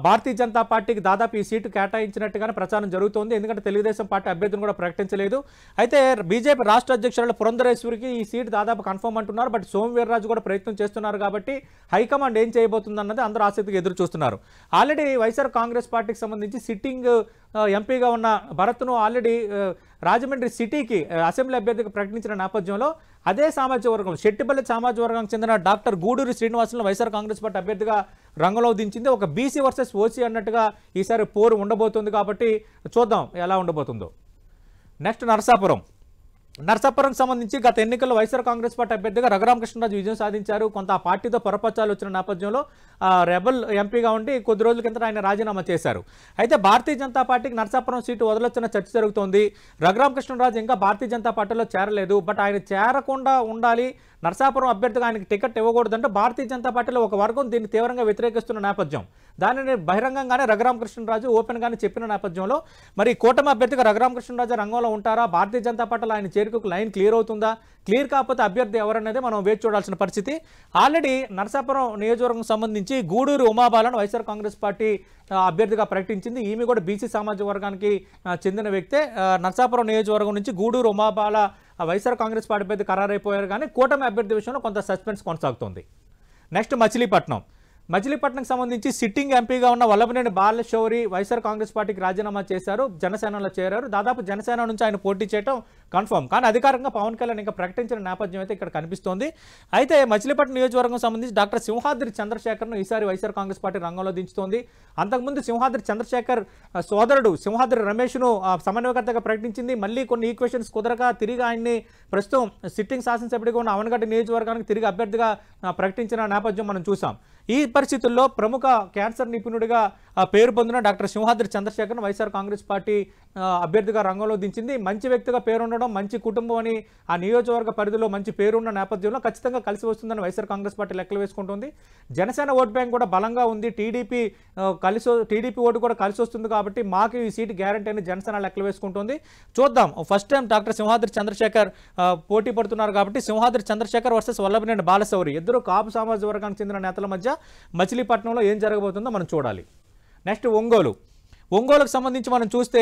భారతీయ జనతా పార్టీకి దాదాపు ఈ సీటు కేటాయించినట్టుగానే ప్రచారం జరుగుతోంది. ఎందుకంటే తెలుగుదేశం పార్టీ అభ్యర్థిని కూడా ప్రకటించలేదు. అయితే బీజేపీ రాష్ట్ర అధ్యక్షురాలు పురంధరేశ్వరికి ఈ సీటు దాదాపు కన్ఫర్మ్ అంటున్నారు. బట్ సోమవీర్రాజు కూడా ప్రయత్నం చేస్తున్నారు. కాబట్టి హైకమాండ్ ఏం చేయబోతుంది అన్నది అందరూ ఆసక్తిగా ఎదురు చూస్తున్నారు. ఆల్రెడీ వైఎస్ఆర్ కాంగ్రెస్ పార్టీకి సంబంధించి సిట్టింగ్ ఎంపీగా ఉన్న భరత్ను ఆల్రెడీ రాజమండ్రి సిటీకి అసెంబ్లీ అభ్యర్థిగా ప్రకటించిన నేపథ్యంలో అదే సామాజిక వర్గం, శెట్టిపల్లి సామాజిక వర్గానికి చెందిన డాక్టర్ గూడూరి శ్రీనివాసులను వైఎస్ఆర్ కాంగ్రెస్ పార్టీ అభ్యర్థిగా రంగంలో దించింది. ఒక బీసీ వర్సెస్ ఓసీ అన్నట్టుగా ఈసారి పోరు ఉండబోతుంది. కాబట్టి చూద్దాం ఎలా ఉండబోతుందో. నెక్స్ట్ నరసాపురంకి సంబంధించి గత ఎన్నికల్లో వైఎస్ఆర్ కాంగ్రెస్ పార్టీ అభ్యర్థిగా రఘురామకృష్ణరాజు విజయం సాధించారు. కొంత ఆ పార్టీతో పొరపచ్చాలు వచ్చిన నేపథ్యంలో రెబల్ ఎంపీగా ఉండి కొద్ది రోజుల కింద ఆయన రాజీనామా చేశారు. అయితే భారతీయ జనతా పార్టీకి నరసాపురం సీటు వదలొచ్చిన చర్చ జరుగుతోంది. రఘురామకృష్ణరాజు ఇంకా భారతీయ జనతా పార్టీలో చేరలేదు. బట్ ఆయన చేరకుండా ఉండాలి, నరసాపురం అభ్యర్థిగా ఆయనకి టికెట్ ఇవ్వకూడదంటే భారతీయ జనతా పార్టీలో ఒక వర్గం దీన్ని తీవ్రంగా వ్యతిరేకిస్తున్న నేపథ్యం. దానిని బహిరంగంగానే రఘురామకృష్ణరాజు ఓపెన్గానే చెప్పిన నేపథ్యంలో మరి కూటమి అభ్యర్థిగా రఘురామకృష్ణరాజు రంగంలో ఉంటారా, భారతీయ జనతా పార్టీలో ఆయన చేరుకు లైన్ క్లియర్ అవుతుందా, క్లియర్ కాకపోతే అభ్యర్థి ఎవరనేది మనం వేచి చూడాల్సిన పరిస్థితి. ఆల్రెడీ నరసాపురం నియోజకవర్గం సంబంధించి గూడూరు ఉమాబాలను వైఎస్ఆర్ కాంగ్రెస్ పార్టీ అభ్యర్థిగా ప్రకటించింది. ఈమె కూడా బీసీ సామాజిక వర్గానికి చెందిన వ్యక్తే. నరసాపురం నియోజకవర్గం నుంచి గూడూరు ఉమాబాల వైఎస్ఆర్ కాంగ్రెస్ పార్టీ అభ్యర్థి ఖరారైపోయారు. కానీ కూటమి అభ్యర్థి విషయంలో కొంత సస్పెన్స్ కొనసాగుతుంది. నెక్స్ట్ మచిలీపట్నంకి సంబంధించి సిట్టింగ్ ఎంపీగా ఉన్న వల్లభనేని బాలశౌరి వైఎస్ఆర్ కాంగ్రెస్ పార్టీకి రాజీనామా చేశారు, జనసేనలో చేరారు. దాదాపు జనసేన నుంచి ఆయన పోటీ చేయడం కన్ఫర్మ్. కానీ అధికారికంగా పవన్ కళ్యాణ్ ఇంకా ప్రకటించిన నేపథ్యం అయితే ఇక్కడ కనిపిస్తోంది. అయితే మచిలీపట్నం నియోజకవర్గం సంబంధించి డాక్టర్ సింహాద్రి చంద్రశేఖర్ను ఈసారి వైఎస్ఆర్ కాంగ్రెస్ పార్టీ రంగంలో దించుతోంది. అంతకుముందు సింహాద్రి చంద్రశేఖర్ సోదరుడు సింహాద్రి రమేష్ను సమన్వయకర్తగా ప్రకటించింది. మళ్ళీ కొన్ని ఈక్వేషన్స్ కుదరక తిరిగి ఆయన్ని ప్రస్తుతం సిట్టింగ్ శాసనసభ్యుడిగా ఉన్న అవనగడ్డ నియోజకవర్గానికి తిరిగి అభ్యర్థిగా ప్రకటించిన నేపథ్యం మనం చూసాం. ఈ పరిస్థితుల్లో ప్రముఖ క్యాన్సర్ నిపుణుడిగా పేరు పొందిన డాక్టర్ సింహాద్రి చంద్రశేఖర్ను వైఎస్ఆర్ కాంగ్రెస్ పార్టీ అభ్యర్థిగా రంగంలో దించింది. మంచి వ్యక్తిగా పేరుండడం, మంచి కుటుంబం అని ఆ నియోజకవర్గ పరిధిలో మంచి పేరున్న నేపథ్యంలో ఖచ్చితంగా కలిసి వస్తుందని వైఎస్ఆర్ కాంగ్రెస్ పార్టీ లెక్కలు వేసుకుంటుంది. జనసేన ఓట్ బ్యాంక్ కూడా బలంగా ఉంది. టీడీపీ ఓటు కూడా కలిసి వస్తుంది కాబట్టి మాకు ఈ సీటు గ్యారంటీ అని జనసేన లెక్కలు వేసుకుంటుంది. చూద్దాం. First time doctor Simhadri Chandrasekhar పోటీ పడుతున్నారు కాబట్టి సింహాద్రి చంద్రశేఖర్ వర్సెస్ వల్లభనేని బాలశౌరి ఇద్దరు కాపు సామాజిక వర్గానికి చెందిన నేతల మధ్య మచిలీపట్నంలో ఏం జరగబోతుందో మనం చూడాలి. నెక్స్ట్ ఒంగోలుకు సంబంధించి మనం చూస్తే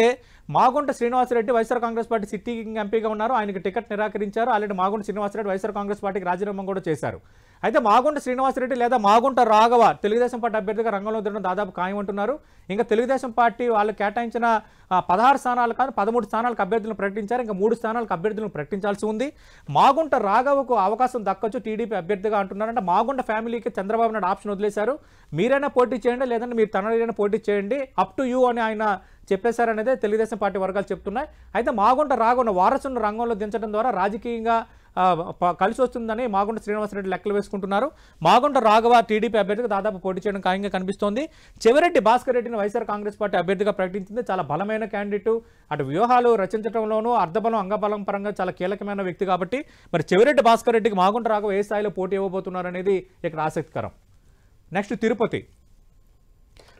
మాగుంట శ్రీనివాసరెడ్డి వైఎస్ఆర్ కాంగ్రెస్ పార్టీ సిట్టింగ్ ఎంపీగా ఉన్నారు. ఆయనకి టికెట్ నిరాకరించారు. ఆల్రెడీ మాగుంట శ్రీనివాసరెడ్డి వైఎస్ఆర్ కాంగ్రెస్ పార్టీకి రాజీనామా కూడా చేశారు. అయితే మాగుంట శ్రీనివాసరెడ్డి లేదా మాగుంట రాఘవ తెలుగుదేశం పార్టీ అభ్యర్థిగా రంగంలో దిగడం దాదాపు ఖాయం అంటున్నారు. ఇంకా తెలుగుదేశం పార్టీ వాళ్ళు కేటాయించిన 16 స్థానాలు కాదు 13 స్థానాలకు అభ్యర్థులను ప్రకటించారు. ఇంకా 3 స్థానాలకు అభ్యర్థులను ప్రకటించాల్సి ఉంది. మాగుంట రాఘవకు అవకాశం దక్కచ్చు టీడీపీ అభ్యర్థిగా అంటున్నారంటే మాగుంట ఫ్యామిలీకి చంద్రబాబు నాయుడు ఆప్షన్ వదిలేశారు. మీరైనా పోటీ చేయండి, లేదంటే మీరు తనైనా పోటీ చేయండి, అప్ టు యూ అని ఆయన చెప్పేశారనేదే తెలుగుదేశం పార్టీ వర్గాలు చెప్తున్నాయి. అయితే మాగుంట రాఘవను వారసును రంగంలో దించడం ద్వారా రాజకీయంగా కలిసి వస్తుందని మాగుంట శ్రీనివాసరెడ్డి లెక్కలు వేసుకుంటున్నారు. మాగుంట రాఘవ టీడీపీ అభ్యర్థిగా దాదాపు పోటీ చేయడం ఖాయంగా కనిపిస్తోంది. చెవిరెడ్డి భాస్కర్ రెడ్డిని వైఎస్ఆర్ కాంగ్రెస్ పార్టీ అభ్యర్థిగా ప్రకటించింది. చాలా బలమైన క్యాండిడేటు, అటు వ్యూహాలు రచించడంలోనూ అర్ధబలం అంగబలం పరంగా చాలా కీలకమైన వ్యక్తి కాబట్టి మరి చెవిరెడ్డి భాస్కర్ రెడ్డికి మాగుంట రాఘవ ఏ స్థాయిలో పోటీ ఇవ్వబోతున్నారు అనేది ఇక్కడ ఆసక్తికరం. నెక్స్ట్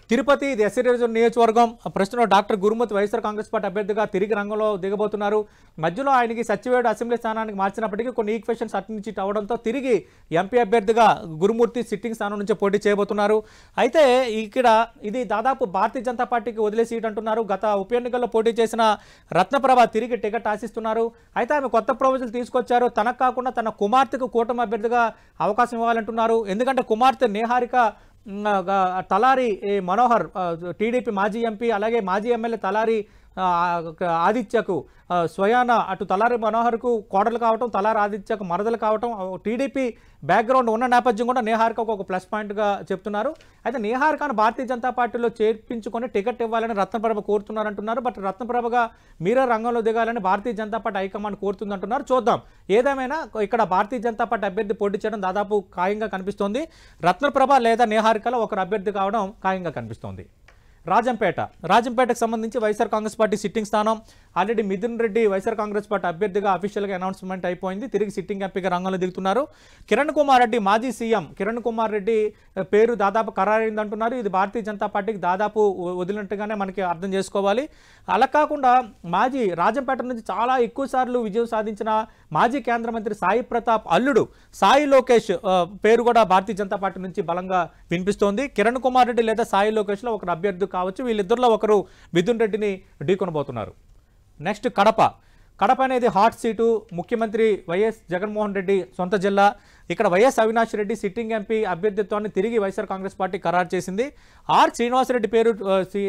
తిరుపతి ఇది ఎస్సీ రిజర్వ్ నియోజకవర్గం. ప్రస్తుతం డాక్టర్ గురుమూర్తి వైఎస్ఆర్ కాంగ్రెస్ పార్టీ అభ్యర్థిగా తిరిగి రంగంలో దిగబోతున్నారు. మధ్యలో ఆయనకి సచివేడు అసెంబ్లీ స్థానానికి మార్చినప్పటికీ కొన్ని ఈక్వేషన్స్ అటు నుంచి అవడంతో తిరిగి ఎంపీ అభ్యర్థిగా గురుమూర్తి సిట్టింగ్ స్థానం నుంచి పోటీ చేయబోతున్నారు. అయితే ఇక్కడ ఇది దాదాపు భారతీయ జనతా పార్టీకి వదిలే సీట్ అంటున్నారు. గత ఉప ఎన్నికల్లో పోటీ చేసిన రత్నప్రభ తిరిగి టికెట్ ఆశిస్తున్నారు. అయితే ఆమె కొత్త ప్రపోజల్ తీసుకొచ్చారు. తనకు కాకుండా తన కుమార్తెకు కూటమి అభ్యర్థిగా అవకాశం ఇవ్వాలంటున్నారు. ఎందుకంటే కుమార్తె నేహారిక తలారి మనోహర్ టీడీపీ మాజీ ఎంపీ, అలాగే మాజీ ఎమ్మెల్యే తలారి ఆదిత్యకు స్వయాన అటు తలారి మనోహర్కు కోడలు కావటం, తలారి ఆదిత్యకు మరదలు కావటం, టీడీపీ బ్యాక్గ్రౌండ్ ఉన్న నేపథ్యం కూడా నేహారికకు ఒక ప్లస్ పాయింట్గా చెప్తున్నారు. అయితే నేహారికను భారతీయ జనతా పార్టీలో చేర్పించుకొని టికెట్ ఇవ్వాలని రత్నప్రభ కోరుతున్నారంటున్నారు. బట్ రత్నప్రభగా మీరే రంగంలో దిగాలని భారతీయ జనతా పార్టీ హైకమాండ్ కోరుతుందంటున్నారు. చూద్దాం. ఏదేమైనా ఇక్కడ భారతీయ జనతా పార్టీ అభ్యర్థి పోటీ చేయడం దాదాపు ఖాయంగా కనిపిస్తోంది. రత్నప్రభ లేదా నేహారికలో ఒకరు అభ్యర్థి కావడం ఖాయంగా కనిపిస్తోంది. రాజంపేటకు సంబంధించి వైఎస్ఆర్ కాంగ్రెస్ పార్టీ సిట్టింగ్ స్థానం ఆల్రెడీ మిథున్ రెడ్డి వైఎస్ఆర్ కాంగ్రెస్ పార్టీ అభ్యర్థిగా అఫీషియల్గా అనౌన్స్మెంట్ అయిపోయింది. తిరిగి సిట్టింగ్ ఎంపీగా రంగంలో దిగుతున్నారు. కిరణ్ కుమార్ రెడ్డి మాజీ సీఎం కిరణ్ కుమార్ రెడ్డి పేరు దాదాపు ఖరారైంది అంటున్నారు. ఇది భారతీయ జనతా పార్టీకి దాదాపు వదిలినట్టుగానే మనకి అర్థం చేసుకోవాలి. అలా కాకుండా రాజంపేట నుంచి చాలా ఎక్కువ సార్లు విజయం సాధించిన మాజీ కేంద్ర మంత్రి సాయి ప్రతాప్ అల్లుడు సాయి లోకేష్ పేరు కూడా భారతీయ జనతా పార్టీ నుంచి బలంగా వినిపిస్తోంది. కిరణ్ కుమార్ రెడ్డి లేదా సాయి లోకేష్లో ఒకరు అభ్యర్థి కావచ్చు. వీళ్ళిద్దరిలో ఒకరు మిథున్ రెడ్డిని ఢీకొనబోతున్నారు. నెక్స్ట్ కడప అనేది హాట్ సీటు. ముఖ్యమంత్రి వైఎస్ జగన్మోహన్ రెడ్డి సొంత జిల్లా. ఇక్కడ వైఎస్ అవినాష్ రెడ్డి సిట్టింగ్ ఎంపీ అభ్యర్థిత్వాన్ని తిరిగి వైఎస్ఆర్ కాంగ్రెస్ పార్టీ ఖరారు చేసింది. శ్రీనివాసరెడ్డి పేరు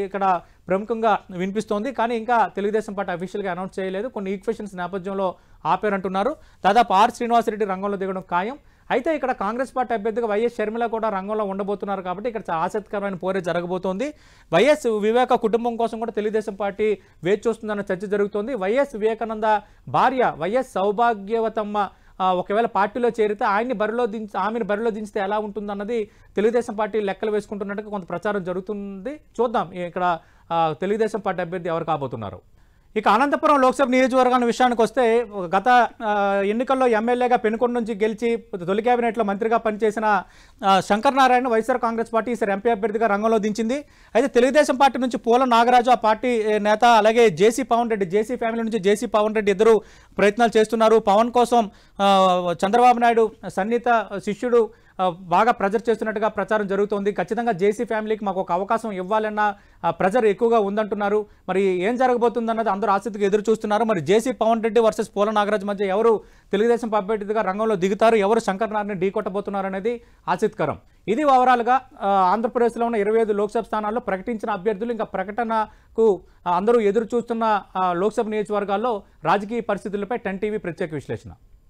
ఇక్కడ ప్రముఖంగా వినిపిస్తోంది. కానీ ఇంకా తెలుగుదేశం పార్టీ అఫీషియల్గా అనౌన్స్ చేయలేదు. కొన్ని ఈక్వేషన్స్ నేపథ్యంలో ఆపేరంటున్నారు. దాదాపు శ్రీనివాసరెడ్డి రంగంలో దిగడం ఖాయం. అయితే ఇక్కడ కాంగ్రెస్ పార్టీ అభ్యర్థిగా వైఎస్ షర్మిల కూడా రంగంలో ఉండబోతున్నారు కాబట్టి ఇక్కడ ఆసక్తికరమైన పోరే జరగబోతోంది. వైఎస్ వివేక కుటుంబం కోసం కూడా తెలుగుదేశం పార్టీ వేచి చూస్తుందన్న చర్చ జరుగుతోంది. వైఎస్ వివేకానంద భార్య వైఎస్ సౌభాగ్యవతమ్మ ఒకవేళ పార్టీలో చేరితే ఆమెను బరిలో దించితే ఎలా ఉంటుందన్నది తెలుగుదేశం పార్టీ లెక్కలు వేసుకుంటున్నట్టుగా కొంత ప్రచారం జరుగుతుంది. చూద్దాం ఇక్కడ తెలుగుదేశం పార్టీ అభ్యర్థి ఎవరు కాబోతున్నారు. ఇక అనంతపురం లోక్సభ నియోజకవర్గాల విషయానికి వస్తే గత ఎన్నికల్లో ఎమ్మెల్యేగా పెనుకొండ నుంచి గెలిచి తొలి కేబినెట్లో మంత్రిగా పనిచేసిన శంకర్ నారాయణ వైఎస్ఆర్ కాంగ్రెస్ పార్టీ ఈసారి ఎంపీ అభ్యర్థిగా రంగంలో దించింది. అయితే తెలుగుదేశం పార్టీ నుంచి పూల నాగరాజు ఆ పార్టీ నేత, అలాగే జేసీ ఫ్యామిలీ నుంచి జేసీ పవన్ రెడ్డి ఇద్దరు ప్రయత్నాలు చేస్తున్నారు. పవన్ కోసం చంద్రబాబు నాయుడు సన్నిహిత శిష్యుడు బాగా ప్రెజర్ చేస్తున్నట్టుగా ప్రచారం జరుగుతోంది. ఖచ్చితంగా జేసీ ఫ్యామిలీకి మాకు ఒక అవకాశం ఇవ్వాలన్న ప్రెజర్ ఎక్కువగా ఉందంటున్నారు. మరి ఏం జరగబోతుందన్నది అందరూ ఆసక్తిగా ఎదురు చూస్తున్నారు. మరి జేసీ పవన్ రెడ్డి వర్సెస్ పోల నాగరాజ్ మధ్య ఎవరు తెలుగుదేశం అభ్యర్థిగా రంగంలో దిగుతారు, ఎవరు శంకర్ నారాయణ ఢీకొట్టబోతున్నారు అనేది ఆసక్తికరం. ఇది ఓవరాల్గా ఆంధ్రప్రదేశ్లో ఉన్న 25 లోక్సభ స్థానాల్లో ప్రకటించిన అభ్యర్థులు ఇంకా ప్రకటనకు అందరూ ఎదురు చూస్తున్న లోక్సభ నియోజకవర్గాల్లో రాజకీయ పరిస్థితులపై 10 టీవీ ప్రత్యేక విశ్లేషణ.